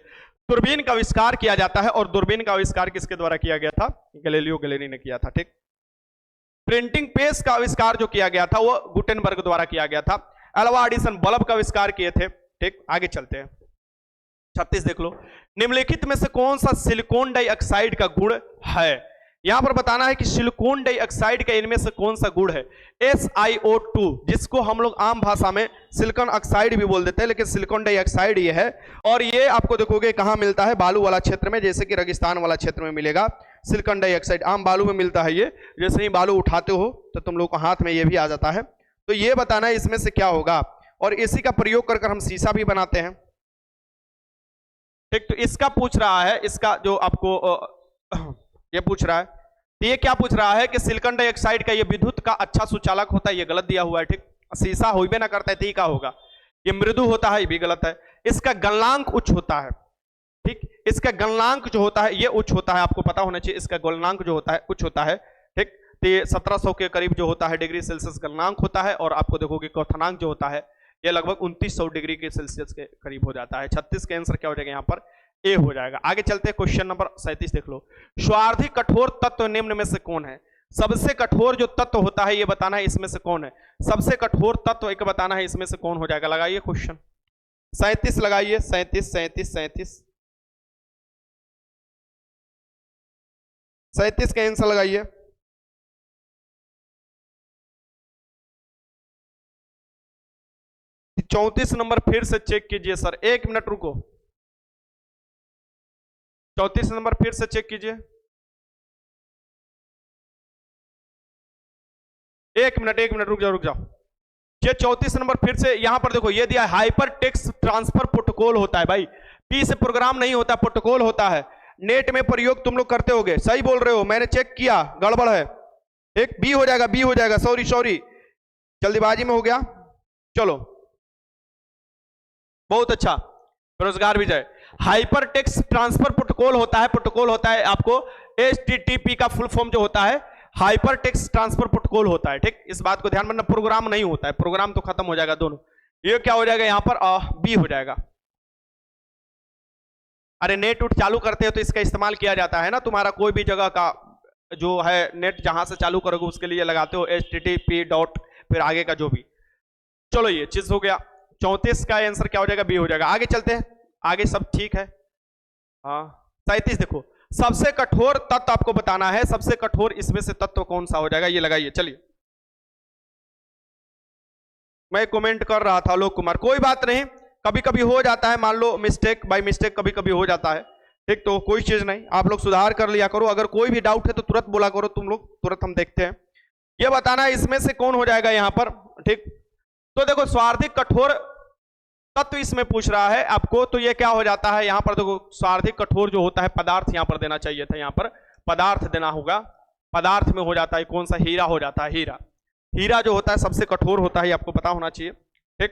दूरबीन का आविष्कार किया जाता है। और दूरबीन का आविष्कार किसके द्वारा किया गया था, गैलीलियो गैलीली ने किया था, ठीक। प्रिंटिंग प्रेस का आविष्कार जो किया गया था वो गुटेनबर्ग द्वारा किया गया था। अल्वा एडिसन बल्ब का आविष्कार किए थे, ठीक। आगे चलते हैं 36 देख लो। निम्नलिखित में से कौन सा सिलिकॉन डाइऑक्साइड का गुण है। यहां पर बताना है कि सिलिकॉन डाइऑक्साइड का इनमें से कौन सा गुण है। SiO2, जिसको हम लोग आम भाषा में सिलिकॉन ऑक्साइड भी बोल देते हैं, लेकिन सिलिकॉन डाइऑक्साइड ये है। और ये आपको देखोगे कहां मिलता है, बालू वाला क्षेत्र में, जैसे कि रेगिस्तान वाला क्षेत्र में मिलेगा सिलिकॉन डाइऑक्साइड। आम बालू में मिलता है ये, जैसे ही बालू उठाते हो तो तुम लोग को हाथ में ये भी आ जाता है। तो ये बताना है इसमें से क्या होगा। और इसी का प्रयोग कर हम शीशा भी बनाते हैं, ठीक। तो इसका पूछ रहा है, इसका जो आपको ये पूछ रहा है, तो ये क्या पूछ रहा है कि सिलिकॉन डाइऑक्साइड का ये विद्युत का अच्छा सुचालक होता है, ये गलत दिया हुआ है, ठीक। शीशा हो भी ना करता है तो ये क्या होगा, ये मृदु होता है, ये भी गलत है। इसका गलनांक उच्च होता है, ठीक। इसका गलनांक जो होता है ये उच्च होता है, आपको पता होना चाहिए। इसका गलनांक जो होता है उच्च होता है, ठीक। तो ये 1700 के करीब जो होता है डिग्री सेल्सियस गलनांक होता है। और आपको देखोगे क्वथनांक जो होता है ये लगभग 2900 डिग्री के सेल्सियस के करीब हो जाता है। 36 का आंसर क्या हो जाएगा यहाँ पर, ए हो जाएगा। आगे चलते हैं क्वेश्चन नंबर 37 देख लो। स्वार्धी कठोर तत्व निम्न में से कौन है। सबसे कठोर जो तत्व होता है ये बताना है इसमें से कौन है। सबसे कठोर तत्व एक बताना है, इसमें से कौन हो जाएगा। लगाइए क्वेश्चन 37 लगाइए, 37 का आंसर लगाइए। चौंतीस नंबर फिर से चेक कीजिए सर, 1 मिनट रुको। 34 नंबर फिर से चेक कीजिए, 1 मिनट रुक जाओ। ये 34 नंबर फिर से यहां पर देखो, ये दिया हाइपर टेक्स्ट ट्रांसफर प्रोटोकॉल होता है भाई। टी से प्रोग्राम नहीं होता, प्रोटोकॉल होता है। नेट में प्रयोग तुम लोग करते होगे, सही बोल रहे हो, मैंने चेक किया, गड़बड़ है। एक बी हो जाएगा, बी हो जाएगा, सॉरी जल्दीबाजी में हो गया। चलो बहुत अच्छा, बेरोजगार विजय। हाइपर टेक्स्ट ट्रांसफर प्रोटोकॉल होता है, प्रोटोकॉल होता है आपको HTTP का फुल फॉर्म जो होता है हाइपर टेक्स्ट ट्रांसफर प्रोटोकॉल होता है, ठीक। इस बात को ध्यान में रखना, प्रोग्राम नहीं होता है, प्रोग्राम तो खत्म हो जाएगा दोनों। ये क्या हो जाएगा यहां पर बी हो जाएगा। अरे नेट उट चालू करते हो तो इसका इस्तेमाल किया जाता है ना, तुम्हारा कोई भी जगह का जो है नेट जहां से चालू करोगे उसके लिए लगाते हो HTTP डॉट फिर आगे का जो भी। चलो ये चीज हो गया, 34 का आंसर क्या हो जाएगा, बी हो जाएगा। आगे चलते हैं, आगे सब ठीक है। हाँ 37 देखो, सबसे कठोर तत्व आपको बताना है, सबसे कठोर इसमें से तत्व कौन सा हो जाएगा, ये लगाइए। चलिए मैं कमेंट कर रहा था आलोक कुमार, कोई बात नहीं, कभी कभी हो जाता है, मान लो मिस्टेक बाय मिस्टेक कभी कभी हो जाता है, ठीक। तो कोई चीज नहीं, आप लोग सुधार कर लिया करो, अगर कोई भी डाउट है तो तुरंत बोला करो तुम लोग, तुरंत हम देखते हैं। ये बताना है इसमें से कौन हो जाएगा यहां पर, ठीक। तो देखो स्वार्थिक कठोर तत्व इसमें पूछ रहा है आपको, तो ये क्या हो जाता है यहां पर, देखो स्वार्थिक कठोर जो होता है पदार्थ यहां पर देना चाहिए था, यहां पर पदार्थ देना होगा, पदार्थ में हो जाता है कौन सा, हीरा हो जाता है, हीरा। हीरा जो होता है सबसे कठोर होता है, आपको पता होना चाहिए, ठीक।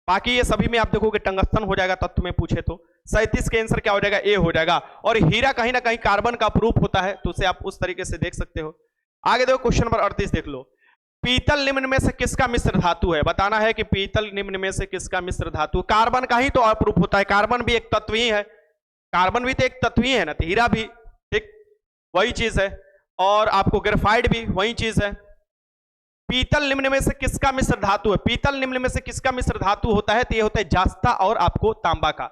बाकी ये सभी में आप देखोगे टंगस्टन हो जाएगा तत्व में पूछे तो। 37 के आंसर क्या हो जाएगा, ए हो जाएगा। और हीरा कहीं ना कहीं कार्बन का प्रूफ होता है, तो उसे आप उस तरीके से देख सकते हो। आगे देखो क्वेश्चन नंबर 38 देख लो, पीतल निम्न में से किसका मिश्र धातु है, बताना है कि पीतल निम्न में से किसका मिश्र धातु, कार्बन का ही तो अप्रूफ होता है, कार्बन भी एक तत्व ही है, कार्बन भी तो एक तत्व ही है ना, तो हीरा भी, ठीक वही चीज है। और आपको ग्रेफाइट भी वही चीज है। पीतल निम्न में से किसका मिश्र धातु है, पीतल निम्न में से किसका मिश्र धातु होता है, तो ये होता है जास्ता और आपको तांबा का,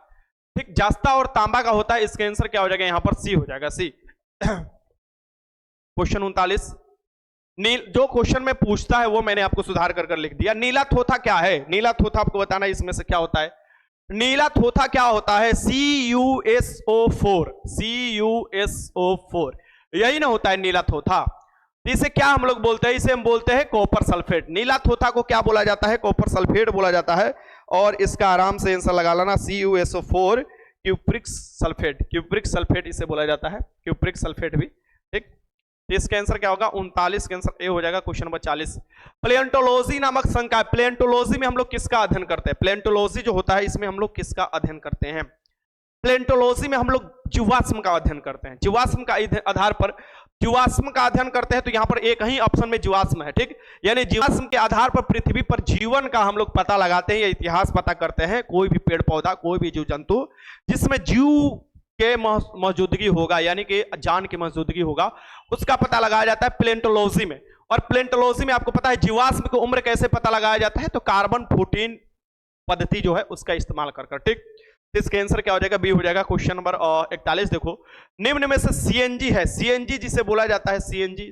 ठीक। जास्ता और तांबा का होता है, इसका आंसर क्या हो जाएगा यहां पर, सी हो जाएगा, सी। क्वेश्चन 39, नील जो क्वेश्चन में पूछता है वो मैंने आपको सुधार कर लिख दिया। नीला थोथा क्या है, नीला थोथा आपको बताना है इसमें से क्या होता है, नीला थोथा क्या होता है, CuSO4, CuSO4 यही ना होता है नीला थोथा। इसे क्या हम लोग बोलते हैं, इसे हम बोलते हैं कॉपर सल्फेट। नीला थोथा को क्या बोला जाता है, कॉपर सल्फेट बोला जाता है। और इसका आराम से आंसर लगा लेना, CuSO4 cupric sulphate, cupric sulphate इसे बोला जाता है, क्यूप्रिक सल्फेट भी, ठीक। इसका आंसर क्या होगा, 39 का आंसर ए हो जाएगा। क्वेश्चन नंबर 40, प्लेंटोलॉजी नामक संख्या, प्लेंटोलॉजी में हम लोग किसका अध्ययन करते हैं, प्लेंटोलॉजी जो होता है इसमें हम लोग किसका अध्ययन करते हैं, प्लेंटोलॉजी में हम लोग जीवाश्म का अध्ययन करते हैं, जीवाश्म का आधार पर जीवाश्म का अध्ययन करते हैं। तो यहां पर एक ही ऑप्शन में जीवाश्म है, ठीक। यानी जीवाश्म के आधार पर पृथ्वी पर जीवन का हम लोग पता लगाते हैं या इतिहास पता करते हैं। कोई भी पेड़ पौधा, कोई भी जीव जंतु जिसमें जीव के मौजूदगी होगा, यानी कि जान की मौजूदगी होगा, उसका पता लगाया जाता है प्लेंटोलॉजी में। और प्लेंटोलॉजी में आपको पता है जीवाश्म की उम्र कैसे पता लगाया जाता है, तो कार्बन 14 पद्धति जो है उसका इस्तेमाल कर, ठीक। इसका आंसर क्या हो जाएगा, बी हो जाएगा। क्वेश्चन नंबर 41 देखो, निम्न में से सीएनजी है, सीएनजी जिसे बोला जाता है सीएनजी,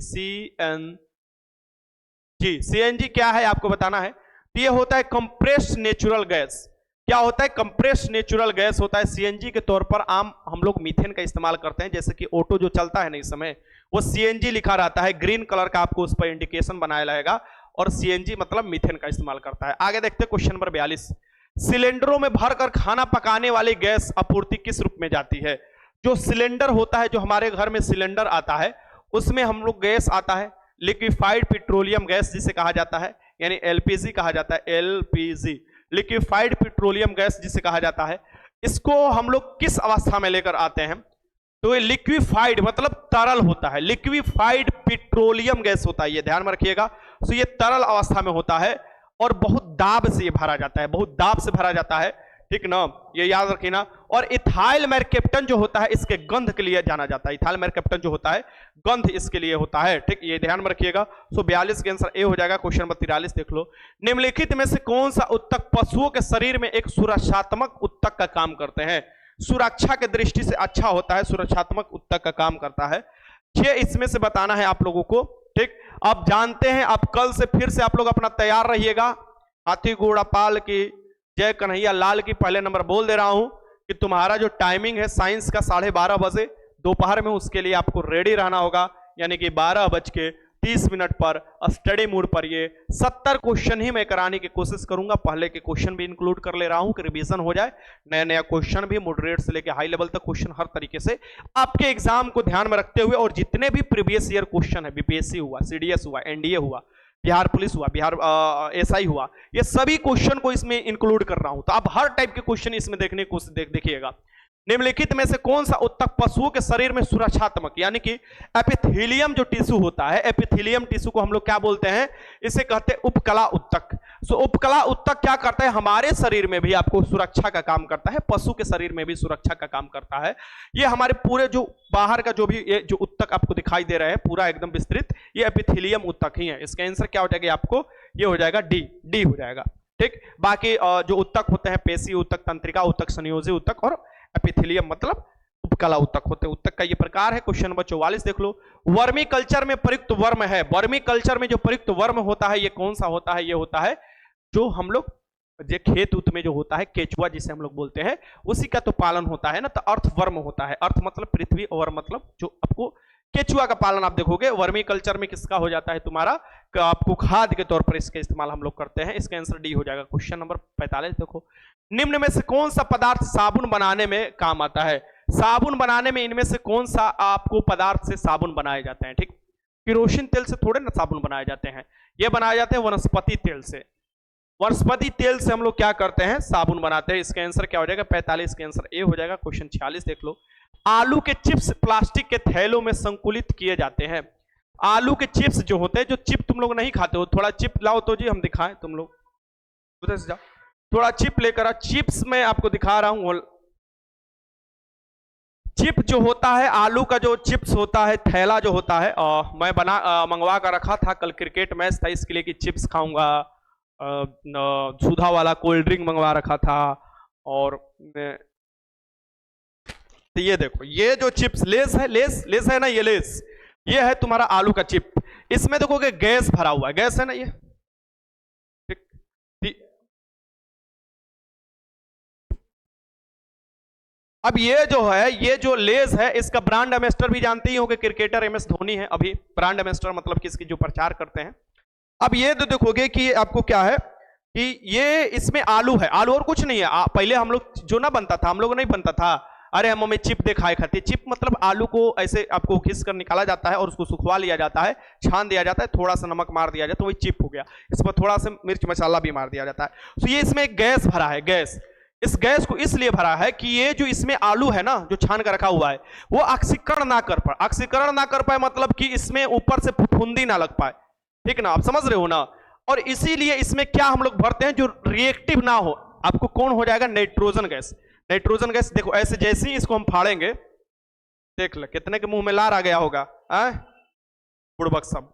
सीएनजी क्या है आपको बताना है। तो ये होता है कंप्रेस्ड नेचुरल गैस। क्या होता है, कंप्रेस्ड नेचुरल गैस होता है। सीएनजी के तौर पर आम हम लोग मीथेन का इस्तेमाल करते हैं, जैसे कि ऑटो जो चलता है ना इस समय वो सीएनजी लिखा रहता है, ग्रीन कलर का आपको उस पर इंडिकेशन बनाया रहेगा, और सीएनजी मतलब मीथेन का इस्तेमाल करता है। आगे देखते हैं क्वेश्चन नंबर 42, सिलेंडरों में भरकर खाना पकाने वाली गैस आपूर्ति किस रूप में जाती है। जो सिलेंडर होता है, जो हमारे घर में सिलेंडर आता है उसमें हम लोग गैस आता है, लिक्विफाइड पेट्रोलियम गैस जिसे कहा जाता है, यानी एलपीजी कहा जाता है, एलपीजी लिक्विफाइड पेट्रोलियम गैस जिसे कहा जाता है। इसको हम लोग किस अवस्था में लेकर आते हैं, तो ये लिक्विफाइड मतलब तरल होता है, लिक्विफाइड पेट्रोलियम गैस होता है, ये ध्यान में रखिएगा। तो ये तरल अवस्था में होता है और बहुत दाब से ये भरा जाता है, बहुत दाब से भरा जाता है, ठीक ना, ये याद रखिएगा। और इथाइल मेरकेप्टन जो होता है इसके गंध के लिए जाना जाता है, इथाइल मेरकेप्टन जो होता है गंध इसके लिए होता है, ठीक, ये ध्यान में रखिएगा। सो 42 के आंसर ए हो जाएगा। क्वेश्चन नंबर 43 देख लो, निम्नलिखित में से कौन सा उत्तक पशुओं के शरीर में एक सुरक्षात्मक उत्तक का काम करते हैं, सुरक्षा के दृष्टि से अच्छा होता है, सुरक्षात्मक उत्तक का काम करता है। 6 इसमें से बताना है आप लोगों को, ठीक। आप जानते हैं, आप कल से फिर से आप लोग अपना तैयार रहिएगा। हाथी घोड़ा पाल की जय, कन्हैया लाल की। पहले नंबर बोल दे रहा हूं कि तुम्हारा जो टाइमिंग है साइंस का 12:30 बजे दोपहर में, उसके लिए आपको रेडी रहना होगा, यानी कि 12:30 30 मिनट पर स्टडी मोड पर ये 70 क्वेश्चन ही मैं कराने की कोशिश करूंगा। पहले के क्वेश्चन भी इंक्लूड कर ले रहा हूं कि रिवीजन हो जाए, नया नया क्वेश्चन भी, मॉडरेट से लेकर हाई लेवल तक क्वेश्चन हर तरीके से आपके एग्जाम को ध्यान में रखते हुए, और जितने भी प्रीवियस ईयर क्वेश्चन है, बीपीएससी हुआ, सीडीएस हुआ, एनडीए हुआ, बिहार पुलिस हुआ, बिहार एसआई हुआ, ये सभी क्वेश्चन को इसमें इंक्लूड कर रहा हूं। तो आप हर टाइप के क्वेश्चन इसमें देखने की कोशिश देखिएगा। निम्नलिखित में से कौन सा उत्तक पशुओं के शरीर में सुरक्षात्मक यानी कि एपिथेलियम जो टिश्यू होता है, एपिथेलियम टिश्यू को हम लोग क्या बोलते हैं, इसे कहते हैं उपकला उत्तक। सो उपकला उत्तक क्या करता है, हमारे शरीर में भी आपको सुरक्षा का काम करता है, पशु के शरीर में भी सुरक्षा का काम करता है। ये हमारे पूरे जो बाहर का जो भी ये जो उत्तक आपको दिखाई दे रहा है पूरा एकदम विस्तृत, ये एपिथेलियम उत्तक ही है। इसका आंसर क्या हो जाएगा आपको, ये हो जाएगा डी हो जाएगा। ठीक, बाकी जो उत्तक होते हैं, पेशी उत्तक, तंत्रिका उत्तक, संयोजी उत्तक और एपिथेलियम मतलब उपकला उत्तक होते हैं। उत्तक का ये प्रकार है। क्वेश्चन नंबर 44 देख लो। वर्मी कल्चर में प्रयुक्त वर्म है, वर्मी कल्चर में जो प्रयुक्त वर्म होता है ये कौन सा होता है, ये होता है जो हम लोग जो खेत उत में जो होता है केचुआ जिसे हम लोग बोलते हैं, उसी का तो पालन होता है ना। तो अर्थवर्म होता है, अर्थ मतलब पृथ्वी और मतलब जो आपको केचुआ का पालन आप देखोगे। वर्मी कल्चर में किसका हो जाता है तुम्हारा, आपको खाद के तौर पर इसका इस्तेमाल हम लोग करते हैं। इसका आंसर डी हो जाएगा। क्वेश्चन नंबर 45 देखो। निम्न में से कौन सा पदार्थ साबुन बनाने में काम आता है, साबुन बनाने में इनमें से कौन सा आपको पदार्थ से साबुन बनाए जाते हैं। ठीक, केरोसिन तेल से थोड़े ना साबुन बनाए जाते हैं, ये बनाए जाते हैं वनस्पति तेल से। वनस्पति तेल से हम लोग क्या करते हैं, साबुन बनाते हैं। इसका आंसर क्या हो जाएगा 45, का आंसर ए हो जाएगा। क्वेश्चन 46 देख लो। आलू के चिप्स प्लास्टिक के थैलों में संकुलित किए जाते हैं। आलू के चिप्स जो होते हैं, जो चिप तुम लोग नहीं खाते हो, थोड़ा चिप लाओ तो जी हम दिखाएं, तुम लोग उधर से जाओ, थोड़ा चिप लेकर आ। चिप्स में आपको दिखा रहा हूं। चिप जो होता है, आलू का जो चिप्स होता है, थैला जो होता है, मैं मंगवा कर रखा था, कल क्रिकेट मैच था इसके लिए कि चिप्स खाऊंगा। सुधा वाला कोल्ड ड्रिंक मंगवा रखा था। और तो ये देखो, ये जो चिप्स लेस है, लेस है ना, ये लेस, ये है तुम्हारा आलू का चिप। इसमें देखोगे गैस भरा हुआ है, गैस है ना ये। ठीक, अब ये जो है, ये जो लेस है, इसका ब्रांड एम्बेसडर भी जानते ही होंगे, क्रिकेटर एमएस धोनी है अभी ब्रांड एम्बेसडर, मतलब किसकी जो प्रचार करते हैं। अब ये तो देखोगे कि आपको क्या है कि ये इसमें आलू है, आलू और कुछ नहीं है। पहले हम लोग जो ना बनता था, हम लोग नहीं बनता था, अरे हम मम्मी चिप दिखाए खाती। चिप मतलब आलू को ऐसे आपको घिस कर निकाला जाता है और उसको सुखवा लिया जाता है, छान दिया जाता है, थोड़ा सा नमक मार दिया जाता है, तो वही चिप हो गया। इस पर थोड़ा सा मिर्च मसाला भी मार दिया जाता है। तो ये इसमें गैस भरा है, गैस। इस गैस को इसलिए भरा है कि ये जो इसमें आलू है ना, जो छान कर रखा हुआ है, वो ऑक्सीकरण ना कर पाए। ऑक्सीकरण ना कर पाए मतलब कि इसमें ऊपर से फुफुंदी ना लग पाए। ठीक ना, आप समझ रहे हो ना। और इसीलिए इसमें क्या हम लोग भरते हैं, जो रिएक्टिव ना हो। आपको कौन हो जाएगा, नाइट्रोजन गैस। नाइट्रोजन गैस देखो ऐसे, जैसे ही इसको हम फाड़ेंगे, देख ले कितने के मुंह में लार आ गया होगा, बुड़बक सब।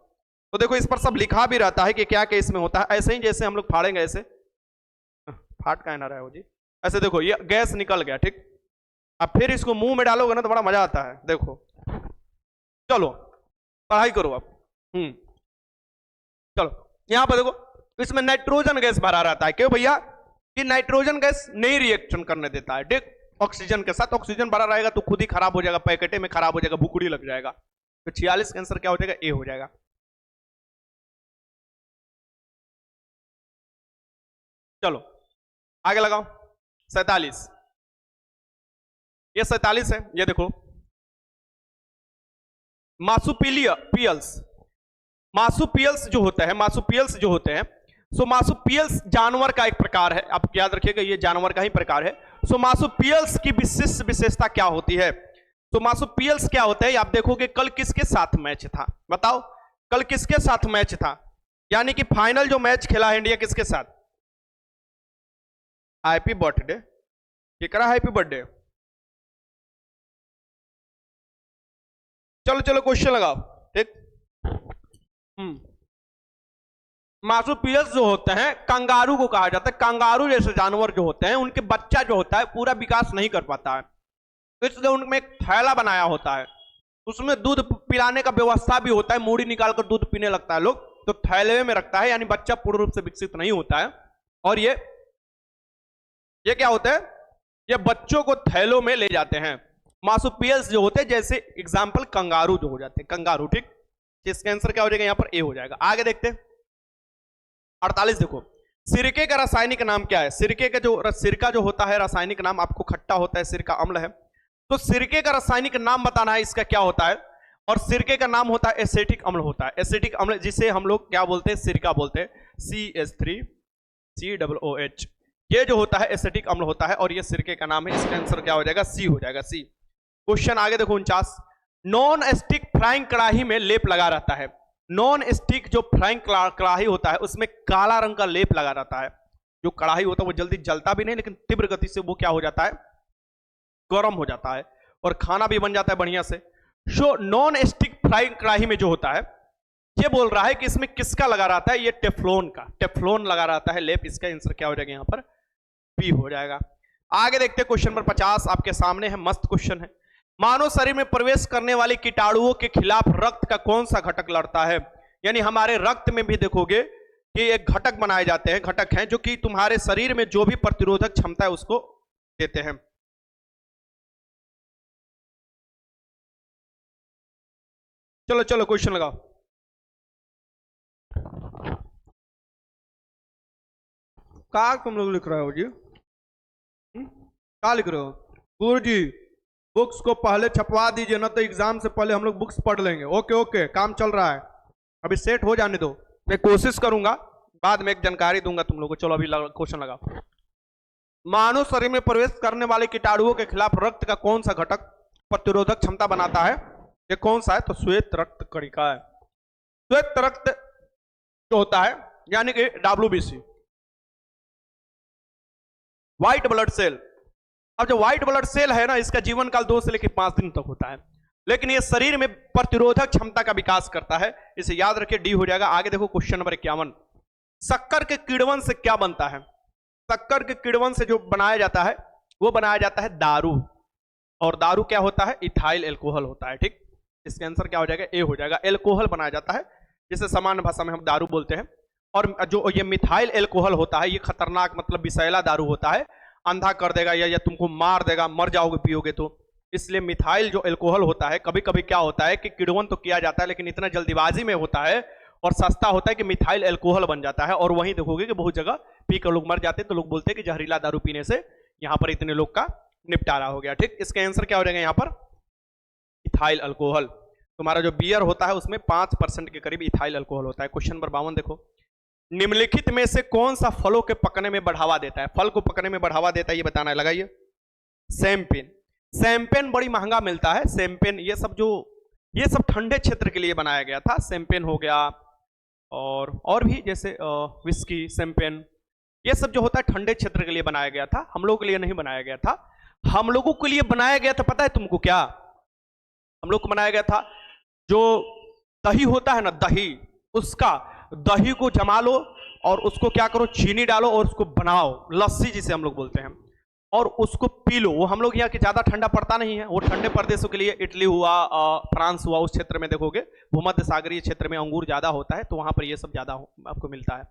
तो देखो इस पर सब लिखा भी रहता है कि क्या क्या इसमें होता है। ऐसे ही जैसे हम लोग फाड़ेंगे, ऐसे फाट का ना रहा हो जी, ऐसे देखो ये गैस निकल गया। ठीक, अब फिर इसको मुंह में डालोगे ना तो बड़ा मजा आता है। देखो, चलो पढ़ाई करो आप। चलो यहां पर देखो, इसमें नाइट्रोजन गैस भरा रहता है। क्यों भैया, कि नाइट्रोजन गैस नहीं रिएक्शन करने देता है। ठीक, ऑक्सीजन के साथ ऑक्सीजन भरा रहेगा तो खुद ही खराब हो जाएगा, पैकेटे में खराब हो जाएगा, भुकुड़ी लग जाएगा। तो 46 का आंसर क्या हो जाएगा, ए हो जाएगा। चलो आगे लगाओ। 47, ये 47 है। ये देखो, मार्सुपियल्स, मार्सुपियल्स जो होते हैं, मार्सुपियल्स जो होते हैं, सो मार्सुपियल्स जानवर का एक प्रकार है। आप याद रखिएगा, ये जानवर का ही प्रकार है। सो मार्सुपियल्स की विशिष्ट विशेषता क्या होती है। तो मार्सुपियल्स क्या होते हैं, आप देखोगे कल किसके साथ मैच था, बताओ कल किसके साथ मैच था, यानी कि फाइनल जो मैच खेला है इंडिया किसके साथ। हैप्पी बर्थडे, ये करा हैप्पी बर्थडे। चलो चलो क्वेश्चन लगाओ। ठीक, मार्सुपियल्स जो होते हैं, कंगारू को कहा जाता है। कंगारू जैसे जानवर जो होते हैं, उनके बच्चा जो होता है पूरा विकास नहीं कर पाता है, तो इसलिए उनमें एक थैला बनाया होता है, उसमें दूध पिलाने का व्यवस्था भी होता है। मूड़ी निकालकर दूध पीने लगता है लोग, तो थैले में रखता है, यानी बच्चा पूर्ण रूप से विकसित नहीं होता है। और ये क्या होता है, ये बच्चों को थैलों में ले जाते हैं। मार्सुपियल्स जो होते हैं, जैसे एग्जाम्पल कंगारू जो हो जाते हैं, कंगारू। ठीक, इसका आंसर क्या हो जाएगा यहाँ पर ए हो जाएगा। आगे देखते हैं 48 देखो, सिरके का रासायनिक नाम क्या है? सिरके का सिरका जो होता है रासायनिक नाम आपको खट्टा होता है, सिरका अम्ल है, तो सिरके का रासायनिक नाम बताना है इसका क्या होता है। और सिरके का नाम होता है एसिटिक अम्ल होता है, एसिटिक अम्ल जिसे हम लोग क्या बोलते हैं, सिरका बोलते हैं, CH3COOH, ये जो होता है एसिटिक अम्ल होता है और ये सिरके का नाम है। इसका आंसर क्या हो जाएगा, सी हो जाएगा, सी। क्वेश्चन आगे देखो 49, नॉन स्टिक फ्राइंग कढ़ाई में लेप लगा रहता है। नॉन स्टिक जो फ्राइंग कढ़ाई होता है उसमें काला रंग का लेप लगा रहता है। जो कढ़ाई होता है वो जल्दी जलता भी नहीं, लेकिन तीव्र गति से वो क्या हो जाता है, गर्म हो जाता है और खाना भी बन जाता है बढ़िया से। सो नॉन स्टिक फ्राइंग कढ़ाई में जो होता है, ये बोल रहा है कि इसमें किसका लगा रहता है, ये टेफ्लॉन का, टेफ्लॉन लगा रहता है लेप। इसका आंसर क्या हो जाएगा यहाँ पर, बी हो जाएगा। आगे देखते हैं क्वेश्चन नंबर 50 आपके सामने है, मस्त क्वेश्चन है। मानव शरीर में प्रवेश करने वाले कीटाणुओं के खिलाफ रक्त का कौन सा घटक लड़ता है? यानी हमारे रक्त में भी देखोगे कि एक घटक बनाए जाते हैं, घटक हैं जो कि तुम्हारे शरीर में जो भी प्रतिरोधक क्षमता है उसको देते हैं। चलो चलो क्वेश्चन लगाओ। क्या तुम लोग लिख रहे हो जी? क्या लिख रहे हो? गुरु जी बुक्स को पहले छपवा दीजिए, ना तो एग्जाम से पहले हम लोग बुक्स पढ़ लेंगे। ओके ओके, काम चल रहा है, अभी सेट हो जाने दो, मैं कोशिश करूंगा, बाद में एक जानकारी दूंगा तुम लोगों को। चलो अभी क्वेश्चन लगाओ। मानव शरीर में प्रवेश करने वाले कीटाणुओं के खिलाफ रक्त का कौन सा घटक प्रतिरोधक क्षमता बनाता है? ये कौन सा है? तो श्वेत रक्त कणिका है। श्वेत रक्त जो होता है यानी कि WBC, व्हाइट ब्लड सेल। अब जो व्हाइट ब्लड सेल है ना, इसका जीवन काल 2 से लेकर 5 दिन तक होता है, लेकिन ये शरीर में प्रतिरोधक क्षमता का विकास करता है। इसे याद रखिए, डी हो जाएगा। आगे देखो क्वेश्चन नंबर 51, शक्कर के किण्वन से क्या बनता है? शक्कर के किण्वन से जो बनाया जाता है वो बनाया जाता है दारू, और दारू क्या होता है, इथाइल एल्कोहल होता है। ठीक, इसका आंसर क्या हो जाएगा, ए हो जाएगा। एल्कोहल बनाया जाता है जिसे सामान्य भाषा में हम दारू बोलते हैं। और जो ये मिथाइल एल्कोहल होता है ये खतरनाक मतलब विषैला दारू होता है, अंधा कर देगा या तुमको मार देगा, मर जाओगे पियोगे तो। इसलिए मिथाइल जो एल्कोहल होता है, कभी कभी क्या होता है कि किण्वन तो किया जाता है लेकिन इतना जल्दीबाजी में होता है और सस्ता होता है कि मिथाइल एल्कोहल बन जाता है, और वहीं देखोगे कि बहुत जगह पीकर लोग मर जाते हैं। तो लोग बोलते हैं कि जहरीला दारू पीने से यहाँ पर इतने लोग का निपटारा हो गया। ठीक, इसका आंसर क्या हो जाएगा यहाँ पर, इथाइल अल्कोहल। तुम्हारा जो बियर होता है उसमें 5% के करीब इथाइल अल्कोहल होता है। क्वेश्चन नंबर 52 देखो, निम्नलिखित में से कौन सा फलों के पकने में बढ़ावा देता है? फल को पकने में बढ़ावा देता है, ये बताना है, लगाइए। शैंपेन। शैंपेन बड़ी महंगा मिलता है। शैंपेन ये सब ठंडे क्षेत्र के लिए बनाया गया था। शैंपेन हो गया और भी जैसे विस्की, शैंपेन, ये सब जो होता है ठंडे क्षेत्र के लिए बनाया गया था, हम लोगों के लिए नहीं बनाया गया था। हम लोगों के लिए बनाया गया था, पता है तुमको क्या? हम लोग को बनाया गया था, जो दही होता है ना, दही, उसका दही को जमा लो और उसको क्या करो, चीनी डालो और उसको बनाओ लस्सी जिसे हम लोग बोलते हैं, और उसको पी लो। वो हम लोग यहाँ के ज्यादा ठंडा पड़ता नहीं है, वो ठंडे प्रदेशों के लिए, इटली हुआ, फ्रांस हुआ, उस क्षेत्र में देखोगे भूमध्य सागरीय क्षेत्र में अंगूर ज्यादा होता है, तो वहां पर ये सब ज्यादा आपको मिलता है।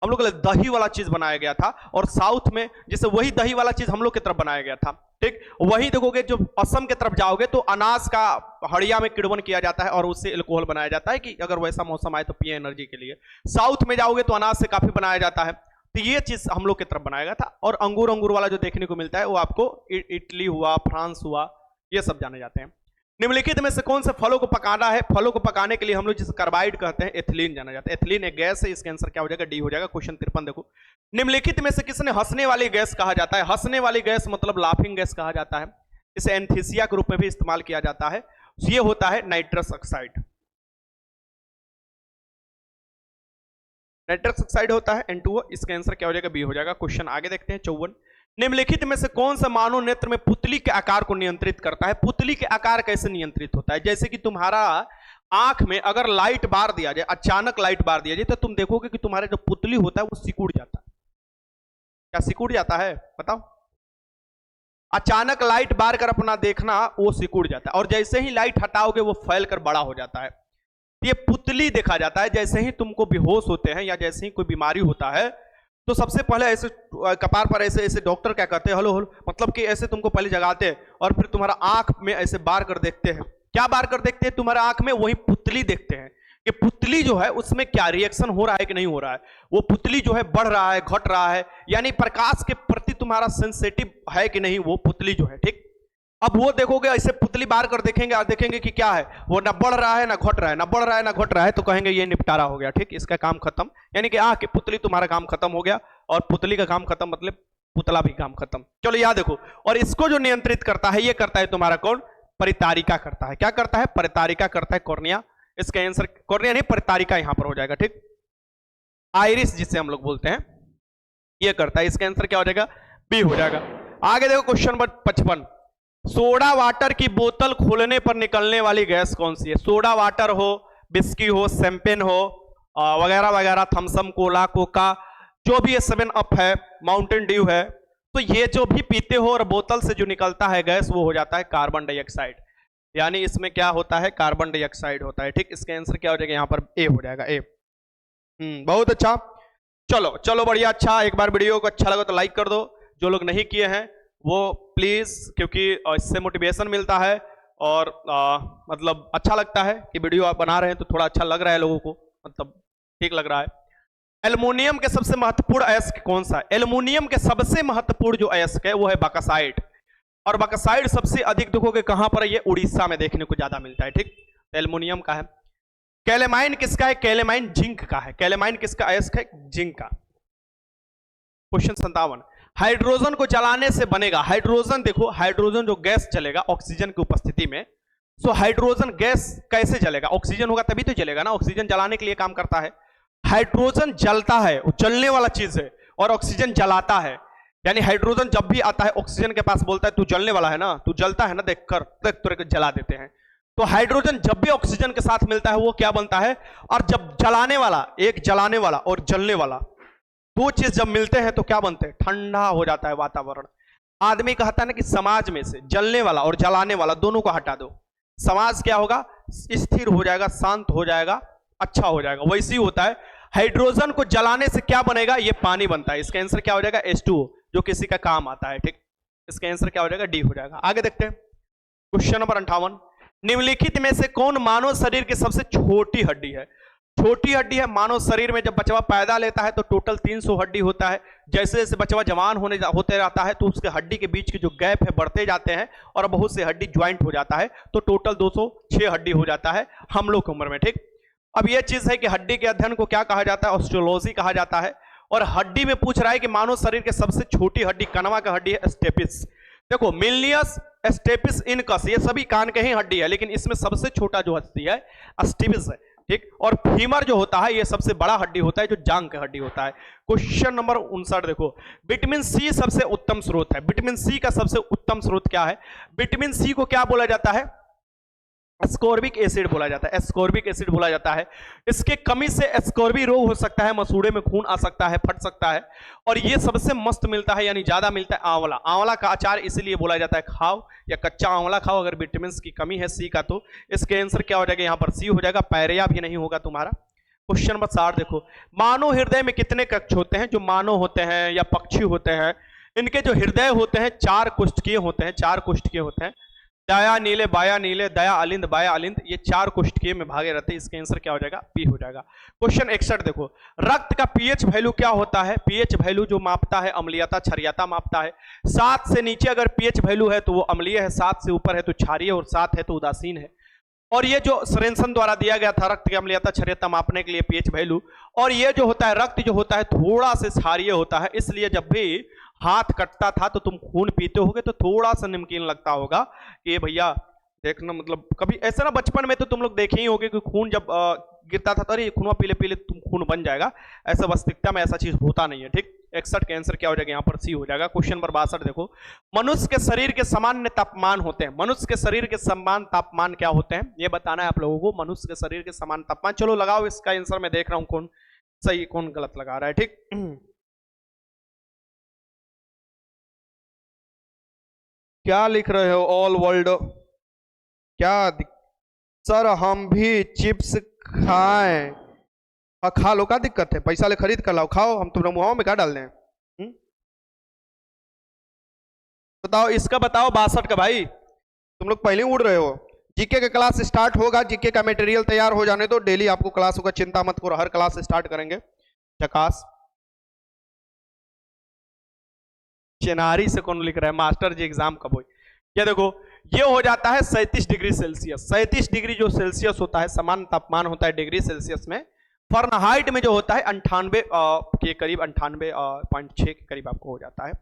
हम लोग दही वाला चीज बनाया गया था, और साउथ में जैसे वही दही वाला चीज हम लोग की तरफ बनाया गया था। ठीक, वही देखोगे जो असम की तरफ जाओगे तो अनाज का हड़िया में किण्वन किया जाता है और उससे अल्कोहल बनाया जाता है कि अगर वैसा मौसम आए तो पिए एनर्जी के लिए। साउथ में जाओगे तो अनाज से काफी बनाया जाता है। तो ये चीज हम लोग की तरफ बनाया गया था। और अंगूर वाला जो देखने को मिलता है वो आपको इटली हुआ, फ्रांस हुआ, ये सब जाने जाते हैं। निम्नलिखित में से कौन से फलों को पकाना है? फलों को पकाने के लिए हम लोग जिसे कार्बाइड कहते हैं, एथिलीन जाना जाता है। एथिलीन एक गैस है, इसका आंसर क्या हो जाएगा, डी हो जाएगा। क्वेश्चन 53 देखो, निम्नलिखित में से किसने हंसने वाली गैस कहा जाता है? हंसने वाली गैस मतलब लाफिंग गैस कहा जाता है। इसे एंथीसिया के रूप में भी इस्तेमाल किया जाता है। ये होता है नाइट्रस ऑक्साइड। नाइट्रस ऑक्साइड होता है N2O। इसका आंसर क्या हो जाएगा, बी हो जाएगा। क्वेश्चन आगे देखते हैं 54, निम्नलिखित में से कौन सा मानव नेत्र में पुतली के आकार को नियंत्रित करता है? पुतली के आकार कैसे नियंत्रित होता है? जैसे कि तुम्हारा आंख में अगर लाइट बार दिया जाए, अचानक लाइट बार दिया जाए, तो तुम देखोगे कि तुम्हारा जो पुतली होता है वो सिकुड़ जाता है। क्या सिकुड़ जाता है, बताओ? अचानक लाइट बार कर अपना देखना, वो सिकुड़ जाता है, और जैसे ही लाइट हटाओगे वो फैल कर बड़ा हो जाता है। ये पुतली देखा जाता है। जैसे ही तुमको बेहोश होते हैं या जैसे ही कोई बीमारी होता है तो सबसे पहले ऐसे कपार पर ऐसे ऐसे डॉक्टर क्या करते हैं, हेलो हेलो, मतलब कि ऐसे तुमको पहले जगाते हैं और फिर तुम्हारा आंख में ऐसे बार कर देखते हैं। क्या बार कर देखते हैं? तुम्हारा आंख में वही पुतली देखते हैं। कि पुतली जो है उसमें क्या रिएक्शन हो रहा है कि नहीं हो रहा है, वो पुतली जो है बढ़ रहा है घट रहा है, यानी प्रकाश के प्रति तुम्हारा सेंसिटिव है कि नहीं वो पुतली जो है। ठीक, अब वो देखोगे ऐसे पुतली बार कर देखेंगे और देखेंगे कि क्या है, वो ना बढ़ रहा है ना घट रहा है, ना बढ़ रहा है ना घट रहा है, तो कहेंगे ये निपटारा हो गया। ठीक, इसका काम खत्म, यानी कि कि पुतली तुम्हारा काम खत्म हो गया, और पुतली का काम खत्म मतलब पुतला भी काम खत्म। चलो याद देखो, और इसको जो नियंत्रित करता है ये करता है तुम्हारा कौन, परितारिका करता है। क्या करता है, परितारिका करता है, कॉर्निया। इसका आंसर कॉर्निया नहीं, परितारिका यहां पर हो जाएगा। ठीक, आइरिस जिसे हम लोग बोलते हैं ये करता है, इसका आंसर क्या हो जाएगा, बी हो जाएगा। आगे देखो क्वेश्चन नंबर 55, सोडा वाटर की बोतल खोलने पर निकलने वाली गैस कौन सी है। सोडा वाटर हो, बिस्की हो, शैंपेन हो, वगैरह वगैरह, थम्सअप, कोला, कोका, जो भी ये 7 अप है, माउंटेन ड्यू है, तो ये जो भी पीते हो और बोतल से जो निकलता है गैस वो हो जाता है कार्बन डाइऑक्साइड, यानी इसमें क्या होता है, कार्बन डाइऑक्साइड होता है। ठीक, इसका आंसर क्या हो जाएगा, यहां पर ए हो जाएगा, ए। बहुत अच्छा, चलो चलो बढ़िया। अच्छा, एक बार वीडियो को अच्छा लगा तो लाइक कर दो, जो लोग नहीं किए हैं वो प्लीज, क्योंकि इससे मोटिवेशन मिलता है और मतलब अच्छा लगता है कि वीडियो आप बना रहे हैं तो थोड़ा अच्छा लग रहा है लोगों को, मतलब ठीक लग रहा है। एल्युमिनियम के सबसे महत्वपूर्ण अयस्क कौन सा है। एल्युमिनियम के सबसे महत्वपूर्ण जो अयस्क है वो है बॉक्साइट, और बॉक्साइट सबसे अधिक देखोगे कहां पर है, ये उड़ीसा में देखने को ज्यादा मिलता है। ठीक, तो एल्युमिनियम का है। कैलेमाइन किसका है, कैलेमाइन जिंक का है। कैलेमाइन किसका अयस्क है, जिंक का। क्वेश्चन 57, हाइड्रोजन को जलाने से बनेगा, हाइड्रोजन देखो, हाइड्रोजन जो गैस जलेगा ऑक्सीजन की उपस्थिति में, सो हाइड्रोजन गैस कैसे जलेगा, ऑक्सीजन होगा तभी तो जलेगा ना, ऑक्सीजन जलाने के लिए काम करता है। हाइड्रोजन जलता है, वो जलने वाला चीज है, और ऑक्सीजन जलाता है, यानी हाइड्रोजन जब भी आता है ऑक्सीजन के पास बोलता है तू जलने वाला है ना, तू जलता है ना, देख कर देख तुरंत जला देते हैं। तो हाइड्रोजन जब भी ऑक्सीजन के साथ मिलता है वो क्या बनता है, और जब जलाने वाला, एक जलाने वाला और जलने वाला दो चीज जब मिलते हैं तो क्या बनते हैं, ठंडा हो जाता है वातावरण। आदमी कहता है ना कि समाज में से जलने वाला और जलाने वाला दोनों को हटा दो, समाज क्या होगा, स्थिर हो जाएगा, शांत हो जाएगा, अच्छा हो जाएगा। वैसे ही होता है, हाइड्रोजन को जलाने से क्या बनेगा, ये पानी बनता है। इसका आंसर क्या हो जाएगा, H2O, जो किसी का काम आता है। ठीक, इसका आंसर क्या हो जाएगा, डी हो जाएगा। आगे देखते हैं क्वेश्चन नंबर 58, निम्नलिखित में से कौन मानव शरीर की सबसे छोटी हड्डी है। छोटी हड्डी है मानव शरीर में, जब बचवा पैदा लेता है तो टोटल 300 हड्डी होता है, जैसे जैसे बचवा जवान होते रहता है तो उसके हड्डी के बीच के जो गैप है बढ़ते जाते हैं और बहुत से हड्डी ज्वाइंट हो जाता है, तो टोटल 206 हड्डी हो जाता है हम लोग की उम्र में। ठीक, अब यह चीज है कि हड्डी के अध्ययन को क्या कहा जाता है, ऑस्टियोलॉजी कहा जाता है। और हड्डी में पूछ रहा है कि मानव शरीर के सबसे छोटी हड्डी कनवा का हड्डी है स्टेपिस। देखो, मिलियस, स्टेपिस, इनकस, ये सभी कान के ही हड्डी है, लेकिन इसमें सबसे छोटा जो हड्डी है स्टेपिस है। ठीक, और फीमर जो होता है ये सबसे बड़ा हड्डी होता है, जो जांग का हड्डी होता है। क्वेश्चन नंबर 59 देखो, विटामिन सी सबसे उत्तम स्रोत है। विटामिन सी का सबसे उत्तम स्रोत क्या है, विटामिन सी को क्या बोला जाता है, एस्कॉर्बिक एसिड बोला जाता है, एस्कॉर्बिक एसिड बोला जाता है। इसके कमी से एस्कॉर्बी रोग हो सकता है, मसूड़े में खून आ सकता है, फट सकता है। और ये सबसे मस्त मिलता है, यानी ज्यादा मिलता है आंवला। आंवला का अचार इसलिए बोला जाता है खाओ, या कच्चा आंवला खाओ अगर विटामिन की कमी है सी का। तो इसके आंसर क्या हो जाएगा, यहाँ पर सी हो जाएगा, पैरिया भी नहीं होगा तुम्हारा। क्वेश्चन नंबर 60 देखो, मानव हृदय में कितने कक्ष होते हैं। जो मानव होते हैं या पक्षी होते हैं, इनके जो हृदय होते हैं 4 कुष्ठकीय होते हैं, 4 कुष्ठकीय होते हैं। दया नीले, बाया नीले, दया अलिंद, बाया अलिंद, ये 4 कुष्ठकीय में भागे रहते हैं। इसका आंसर क्या हो जाएगा, पी हो जाएगा। क्वेश्चन 61 देखो, रक्त का पीएच वैल्यू क्या होता है। पीएच वैल्यू जो मापता है अम्लीयता क्षारीयता मापता है। 7 से नीचे अगर पीएच वैल्यू है तो वो अम्लीय है, 7 से ऊपर है तो क्षारीय, और 7 है तो उदासीन है। और ये जो सरेंसन द्वारा दिया गया था रक्त की अम्लीयता क्षारीयता मापने के लिए पीएच वैल्यू, और ये जो होता है रक्त जो होता है थोड़ा सा क्षारीय होता है, इसलिए जब भी हाथ कटता था तो तुम खून पीते होगे तो थोड़ा सा नमकीन लगता होगा कि भैया देखना, मतलब कभी ऐसा ना बचपन में तो तुम लोग देखे ही होगे कि खून जब गिरता था तो अरे खून पीले पीले तुम खून बन जाएगा, ऐसा वास्तविकता में ऐसा चीज होता नहीं है। ठीक, 61 का आंसर क्या हो जाएगा, यहाँ पर सी हो जाएगा। क्वेश्चन नंबर 62 देखो, मनुष्य के शरीर के सामान्य तापमान होते हैं। मनुष्य के शरीर के समान तापमान क्या होते हैं, ये बताना है आप लोगों को। मनुष्य के शरीर के समान तापमान, चलो लगाओ इसका आंसर, मैं देख रहा हूं कौन सही कौन गलत लगा रहा है। ठीक, क्या लिख रहे हो, ऑल वर्ल्ड क्या सर, हम भी चिप्स खाएं। खा लो, क्या दिक्कत है, पैसा ले खरीद कर लाओ, खाओ, हम तुम मुंह में क्या डाल दें। बताओ इसका, बताओ 62 का भाई, तुम लोग पहले उड़ रहे हो। जीके का क्लास स्टार्ट होगा, जीके का मटेरियल तैयार हो जाने दो, डेली आपको क्लास होगा, चिंता मत करो, हर क्लास स्टार्ट करेंगे। झकास। चिनारी से कौन लिख रहा है मास्टर जी एग्जाम कब हुई? ये देखो, ये हो जाता है 37 डिग्री सेल्सियस। 37 डिग्री जो सेल्सियस होता है, सामान्य तापमान होता है डिग्री सेल्सियस में, फॉरेनहाइट में जो होता है 98 के करीब, 98.6 के करीब आपको हो जाता है।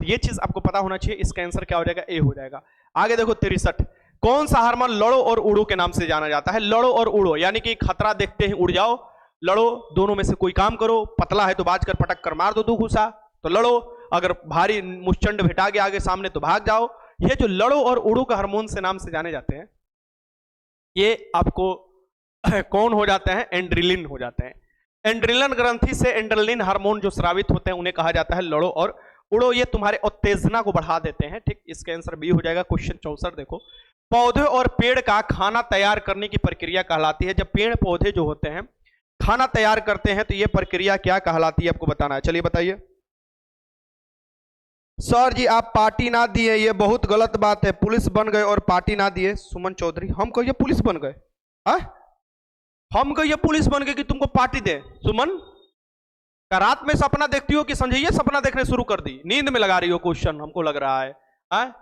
ये चीज आपको पता होना चाहिए। इसका आंसर क्या हो जाएगा? ए हो जाएगा। आगे देखो 63, कौन सा हार्मोन लड़ो और उड़ो के नाम से जाना जाता है? लड़ो और उड़ो यानी कि खतरा देखते ही उड़ जाओ, लड़ो, दोनों में से कोई काम करो। पतला है तो बाज कर पटक कर मार दो 2 घुसा, तो लड़ो। अगर भारी मुष्चंड भेटा के आगे सामने तो भाग जाओ। ये जो लड़ो और उड़ो का हार्मोन से नाम से जाने जाते हैं, ये आपको कौन हो जाते हैं? एंड्रिलिन हो जाते हैं। एंड्रिलिन ग्रंथि से एंड्रिलिन हार्मोन जो स्रावित होते हैं उन्हें कहा जाता है लड़ो और उड़ो। ये तुम्हारे उत्तेजना को बढ़ा देते हैं। ठीक, इसका आंसर बी हो जाएगा। क्वेश्चन 64 देखो, पौधे और पेड़ का खाना तैयार करने की प्रक्रिया कहलाती है। जब पेड़ पौधे जो होते हैं खाना तैयार करते हैं तो ये प्रक्रिया क्या कहलाती है? आपको बताना है। चलिए बताइए। सर जी आप पार्टी ना दिए, ये बहुत गलत बात है। पुलिस बन गए और पार्टी ना दिए। सुमन चौधरी, हम कहिए पुलिस बन गए? हम कहिए पुलिस बन गए कि तुमको पार्टी दे? सुमन, क्या रात में सपना देखती हो कि संजय सपना देखने शुरू कर दी? नींद में लगा रही हो क्वेश्चन, हमको लग रहा है।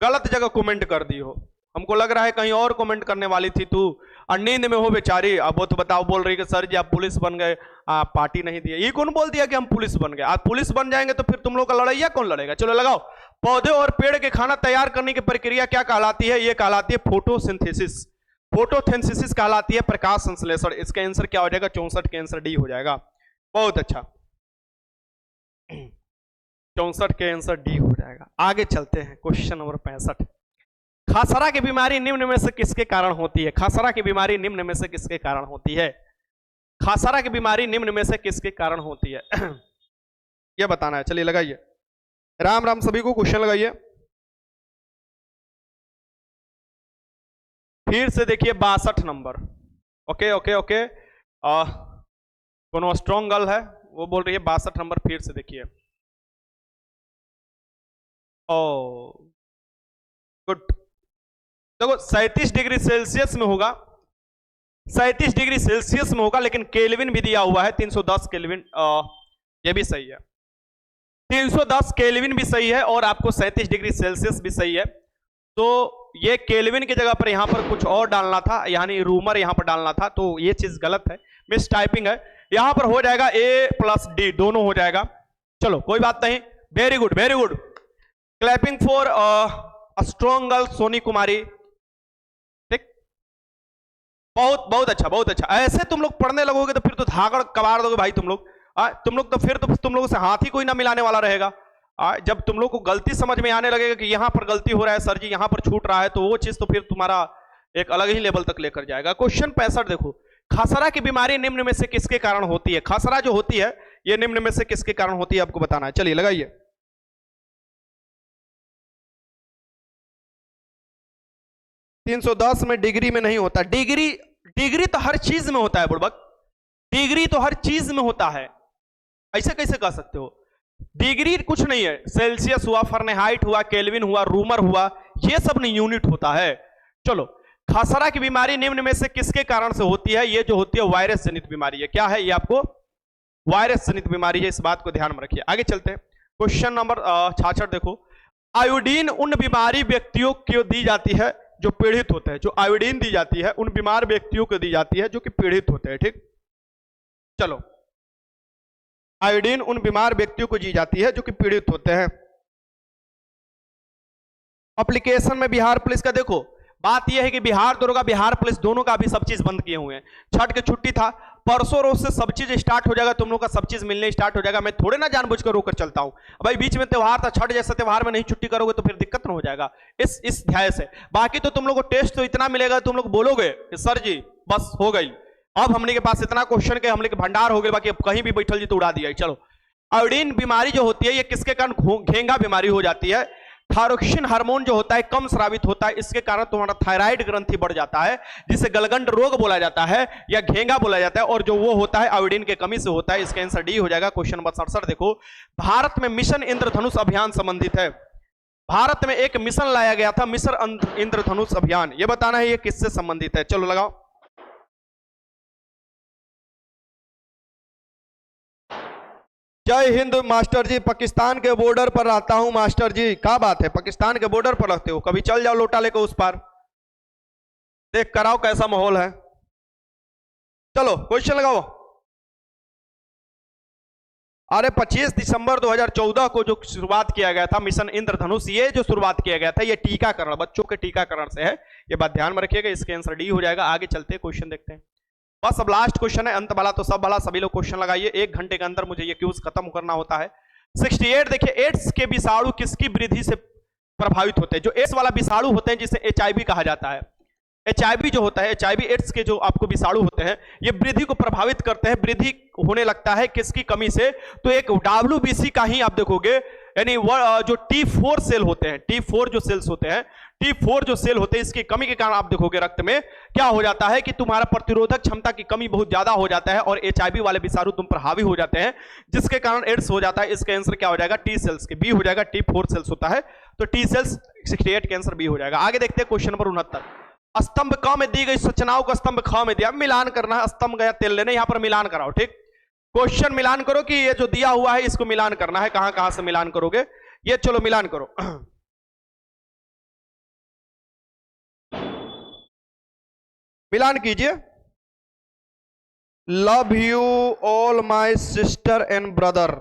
गलत जगह कमेंट कर दी हो, हमको लग रहा है कहीं और कमेंट करने वाली थी तू, और नींद में हो बेचारी। अब वो तो बताओ, बोल रही कि सर जी आप पुलिस बन गए, पार्टी नहीं दिए। ये कौन बोल दिया कि हम पुलिस बन गए? आज पुलिस बन जाएंगे तो फिर तुम लोग का लड़ाइया कौन लड़ेगा? चलो लगाओ। पौधे और पेड़ के खाना तैयार करने की प्रक्रिया क्या कहलाती है? ये कहलाती है फोटोसिंथेसिस। फोटोसिंथेसिस कहलाती है प्रकाश संश्लेषण। इसका आंसर क्या हो जाएगा? 64 के आंसर डी हो जाएगा। बहुत अच्छा, 64 के आंसर डी हो जाएगा। आगे चलते हैं, क्वेश्चन नंबर 65। खसरा की बीमारी निम्न में से किसके कारण होती है? खसरा की बीमारी निम्न में से किसके कारण होती है? खसरा की बीमारी निम्न में से किसके कारण होती है? यह बताना है। चलिए लगाइए। राम राम सभी को, क्वेश्चन लगाइए। फिर से देखिए 62 नंबर। ओके ओके ओके, कोनो स्ट्रॉन्ग गर्ल है वो बोल रही है 62 नंबर। फिर से देखिए। ओ गुड। देखो 37 डिग्री सेल्सियस में होगा, 37 डिग्री सेल्सियस में होगा, लेकिन केल्विन भी दिया हुआ है 310 केल्विन। ये भी सही है, 310 केल्विन भी सही है और आपको 37 डिग्री सेल्सियस भी सही है। तो ये केल्विन की जगह पर यहां पर कुछ और डालना था, यानी रूमर यहां पर डालना था, तो ये चीज गलत है, मिस टाइपिंग है। यहां पर हो जाएगा ए प्लस डी, दोनों हो जाएगा। चलो कोई बात नहीं, very good very good. Clapping for strong girl Soni Kumari. ठीक, बहुत बहुत अच्छा, बहुत अच्छा। ऐसे तुम लोग पढ़ने लगोगे तो फिर तो धागड़ कबाड़ दोगे भाई तुम लोग। तो फिर तो तुम लोगों से हाथ ही कोई ना मिलाने वाला रहेगा। जब तुम लोग को गलती समझ में आने लगेगा कि यहां पर गलती हो रहा है सर जी, यहां पर छूट रहा है, तो वो चीज तो फिर तुम्हारा एक अलग ही लेवल तक लेकर जाएगा। क्वेश्चन 65 देखो, खसरा की बीमारी निम्न में से किसके कारण होती है? खसरा जो होती है ये निम्न में से किसके कारण होती है? आपको बताना है। चलिए लगाइए। 310 में डिग्री में नहीं होता। डिग्री तो हर चीज में होता है बुड़बक, डिग्री तो हर चीज में होता है। ऐसे कैसे कह सकते हो? डिग्री कुछ नहीं है, सेल्सियस हुआ, फahrenheit हुआ, केल्विन हुआ, रूमर हुआ, ये सब नहीं यूनिट होता है। चलो, खसरा की बीमारी निम्न में से किसके कारण से होती है? ये जो होती है वायरस जनित बीमारी है। क्या है ये? आपको वायरस जनित बीमारी है, इस बात को ध्यान में रखिए। आगे चलते हैं, क्वेश्चन नंबर 66 देखो, आयोडीन उन बीमारी व्यक्तियों को दी जाती है जो पीड़ित होते हैं। जो आयोडीन दी जाती है उन बीमार व्यक्तियों को दी जाती है जो कि पीड़ित होते हैं। ठीक, चलो, आयोडीन उन बीमार व्यक्तियों को दी जाती है जो कि पीड़ित होते हैं। एप्लीकेशन में बिहार पुलिस का देखो, बात यह है कि बिहार दरोगा, बिहार पुलिस दोनों का भी सब चीज बंद किए हुए हैं। छठ की छुट्टी था, परसों रोज से सब चीज स्टार्ट हो जाएगा, तुम लोग का सब चीज मिलने स्टार्ट हो जाएगा। मैं थोड़े ना जानबूझकर रोकर चलता हूं भाई, बीच में त्योहार था, छठ जैसा त्योहार में नहीं छुट्टी करोगे तो फिर दिक्कत ना हो जाएगा, इस ध्यान से। बाकी तो तुम लोग को टेस्ट तो इतना मिलेगा, तुम लोग बोलोगे कि सर जी बस हो गई, अब हमने के पास इतना क्वेश्चन के हमने के भंडार हो गए, बाकी अब कहीं भी बैठल जी तो उड़ा दिया। चलो, आयोडीन बीमारी जो होती है ये किसके कारण घेंगा बीमारी हो जाती है? थायरोक्सिन हार्मोन जो होता है कम स्रावित होता है, इसके कारण तुम्हारा थायराइड ग्रंथि बढ़ जाता है, जिसे गलगंड रोग बोला जाता है या घेंगा बोला जाता है, और जो वो होता है आयोडीन के कमी से होता है। इसका आंसर डी हो जाएगा। क्वेश्चन नंबर 67 देखो, भारत में मिशन इंद्रधनुष अभियान संबंधित है। भारत में एक मिशन लाया गया था, मिशन इंद्रधनुष अभियान, ये बताना है ये किससे संबंधित है। चलो लगाओ। जय हिंद मास्टर जी, पाकिस्तान के बॉर्डर पर रहता हूं मास्टर जी। क्या बात है, पाकिस्तान के बॉर्डर पर रहते हो, कभी चल जाओ लोटा लेकर उस पार, देख कराओ कैसा माहौल है। चलो क्वेश्चन लगाओ। अरे 25 दिसंबर 2014 को जो शुरुआत किया गया था मिशन इंद्रधनुष, ये जो शुरुआत किया गया था ये टीकाकरण, बच्चों के टीकाकरण से है, ये बात ध्यान में रखिएगा। इसके आंसर डी हो जाएगा। आगे चलते हैं, क्वेश्चन देखते हैं। बस अब लास्ट क्वेश्चन है, अंत वाला, तो सब वाला सभी लोग क्वेश्चन लगाइए। 1 घंटे के अंदर मुझे ये क्यूज खत्म करना होता है। 68 देखिए, एड्स के विषाणु किसकी वृद्धि से प्रभावित होते हैं? जो एड्स वाला विषाणु होते हैं जिसे HIV कहा जाता है। HIV जो होता है, HIV एड्स के जो आपको विषाणु होते हैं, ये वृद्धि को प्रभावित करते हैं। वृद्धि होने लगता है किसकी कमी से? तो एक WBC का ही आप देखोगे, यानी जो T4 सेल होते हैं, T4 जो सेल्स होते हैं, T4 जो सेल होते हैं, इसकी कमी के कारण आप देखोगे रक्त में क्या हो जाता है कि तुम्हारा प्रतिरोधक क्षमता की कमी बहुत ज्यादा हो जाता है और HIV वाले विषाणु तुम पर हावी हो जाते हैं, जिसके कारण एड्स हो जाता है। इसका आंसर क्या हो जाएगा? T सेल्स के, B हो जाएगा। T4 सेल्स होता है तो T सेल्स, 68 के आंसर B हो जाएगा। आगे देखते हैं क्वेश्चन नंबर 69। स्तंभ क में दी गई सूचनाओं को स्तंभ ख में दिया, मिलान करना है। स्तंभ गया तेल लेने, यहां पर मिलान कराओ। ठीक, क्वेश्चन मिलान करो कि ये जो दिया हुआ है इसको मिलान करना है। कहां कहां से मिलान करोगे ये, चलो मिलान करो। मिलान कीजिए। Love you all my sister and brother,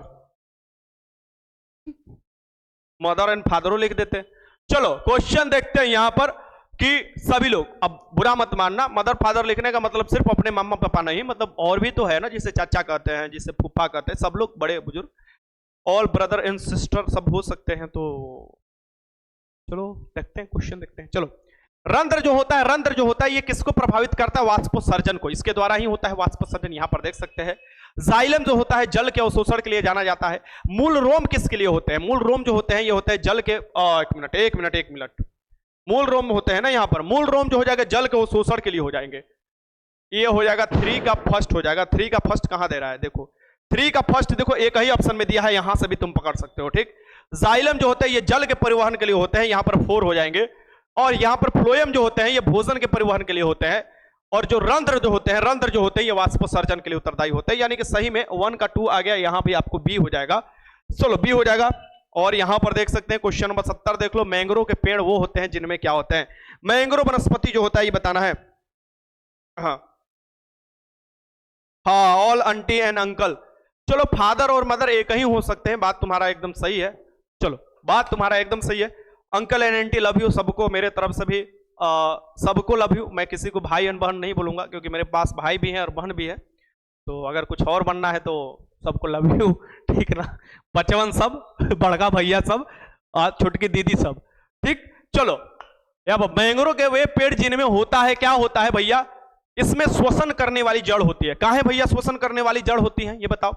mother and father लिख देते। चलो क्वेश्चन देखते हैं यहां पर कि सभी लोग, अब बुरा मत मानना, मदर फादर लिखने का मतलब सिर्फ अपने मम्मा पापा नहीं, मतलब और भी तो है ना, जिसे चाचा कहते हैं, जिसे फूफा कहते हैं, सब लोग बड़े बुजुर्ग, ऑल ब्रदर एंड सिस्टर सब हो सकते हैं। तो चलो देखते हैं, क्वेश्चन देखते हैं। चलो, रंध्र जो होता है, रंध्र जो होता है ये किसको प्रभावित करता है? वाष्पोत्सर्जन को, इसके द्वारा ही होता है वाष्पोत्सर्जन, यहां पर देख सकते हैं। जाइलम जो होता है जल के अवशोषण के लिए जाना जाता है। मूल रोम किसके लिए होते हैं? मूल रोम जो होते हैं ये होते हैं जल के, एक मिनट, मूल रोम होते हैं ना यहाँ पर, मूल रोम जो हो जाएगा जल के अवशोषण के लिए हो जाएंगे। ये हो जाएगा 3 का फर्स्ट हो जाएगा। 3 का फर्स्ट कहां दे रहा है? देखो 3 का फर्स्ट देखो एक ही ऑप्शन में दिया है, यहां से भी तुम पकड़ सकते हो। ठीक, जाइलम जो होते हैं ये जल के परिवहन के लिए होते हैं, यहां पर 4 हो जाएंगे। और यहां पर फ्लोएम जो होते हैं ये भोजन के परिवहन के लिए होते हैं। और जो रंध्र जो होते हैं, रंध्र जो होते हैं ये वाष्पोत्सर्जन के लिए उत्तरदायी होते हैं। यानी कि सही में 1 का 2 आ गया, यहां भी आपको B हो जाएगा। चलो B हो जाएगा। और यहां पर देख सकते हैं क्वेश्चन नंबर 70 देख लो। मैंग्रोव के पेड़ वो होते हैं जिनमें क्या होते हैं? मैंग्रोव वनस्पति जो होता है ये बताना है। हाँ हाँ, ऑल आंटी एंड अंकल। चलो फादर और मदर एक ही हो सकते हैं, बात तुम्हारा एकदम सही है। चलो बात तुम्हारा एकदम सही है। Uncle and aunty love you सबको, मेरे तरफ से भी सबको लव यू। मैं किसी को भाई एंड बहन नहीं बोलूंगा क्योंकि मेरे पास भाई भी है और बहन भी है, तो अगर कुछ और बनना है तो सबको लव यू, ठीक ना। बचवन सब, बड़का भैया सब, छोटकी दीदी सब, ठीक। चलो अब मैंग्रोव के वे पेड़ जिनमें होता है, क्या होता है भैया? इसमें श्वसन करने वाली जड़ होती है। कहाँ है भैया श्वसन करने वाली जड़ होती है ये बताओ?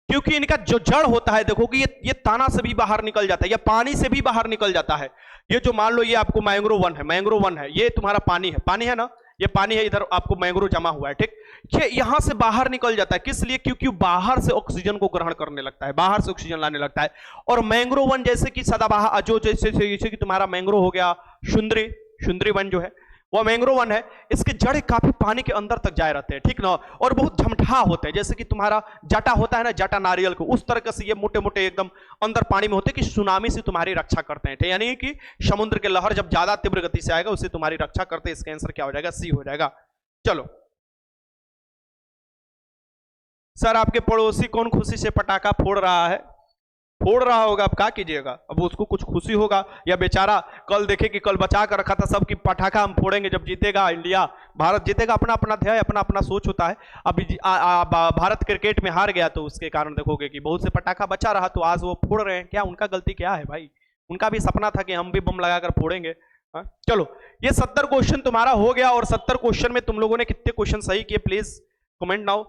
क्योंकि इनका जो जड़ होता है देखो कि ये ताना से भी बाहर निकल जाता है या पानी से भी बाहर निकल जाता है। ये जो मान लो ये आपको मैंग्रोव वन है, मैंग्रोव वन है, ये तुम्हारा पानी है, पानी है ना, ये पानी है, इधर आपको मैंग्रोव जमा हुआ है, ठीक। ये यहां से बाहर निकल जाता है, किस लिए? क्योंकि बाहर से ऑक्सीजन को ग्रहण करने लगता है, बाहर से ऑक्सीजन लाने लगता है। और मैंग्रोव वन जैसे कि सदाबहार, जो जैसे कि तुम्हारा मैंग्रोव हो गया सुंदरी वन जो है वो मैंग्रोव वन है, इसके जड़ काफी पानी के अंदर तक जाए रहते हैं, ठीक ना। और बहुत झमठा होते हैं, जैसे कि तुम्हारा जाटा होता है ना, जाटा नारियल को, उस तरह से ये मोटे मोटे एकदम अंदर पानी में होते हैं कि सुनामी से तुम्हारी रक्षा करते हैं, यानी कि समुद्र के लहर जब ज्यादा तीव्र गति से आएगा उससे तुम्हारी रक्षा करते हैं। इसका आंसर क्या हो जाएगा? सी हो जाएगा। चलो सर आपके पड़ोसी कौन खुशी से पटाखा फोड़ रहा है? फोड़ रहा होगा, अब क्या कीजिएगा? अब उसको कुछ खुशी होगा या बेचारा कल देखे कि कल बचा कर रखा था सबकी पटाखा हम फोड़ेंगे जब जीतेगा इंडिया, भारत जीतेगा, अपना अपना ध्येय, अपना अपना सोच होता है। अब भारत क्रिकेट में हार गया तो उसके कारण देखोगे कि बहुत से पटाखा बचा रहा, तो आज वो फोड़ रहे हैं। क्या उनका गलती क्या है भाई? उनका भी सपना था कि हम भी बम लगाकर फोड़ेंगे। चलो ये 70 क्वेश्चन तुम्हारा हो गया। और 70 क्वेश्चन में तुम लोगों ने कितने क्वेश्चन सही किए प्लीज कमेंट नाउ।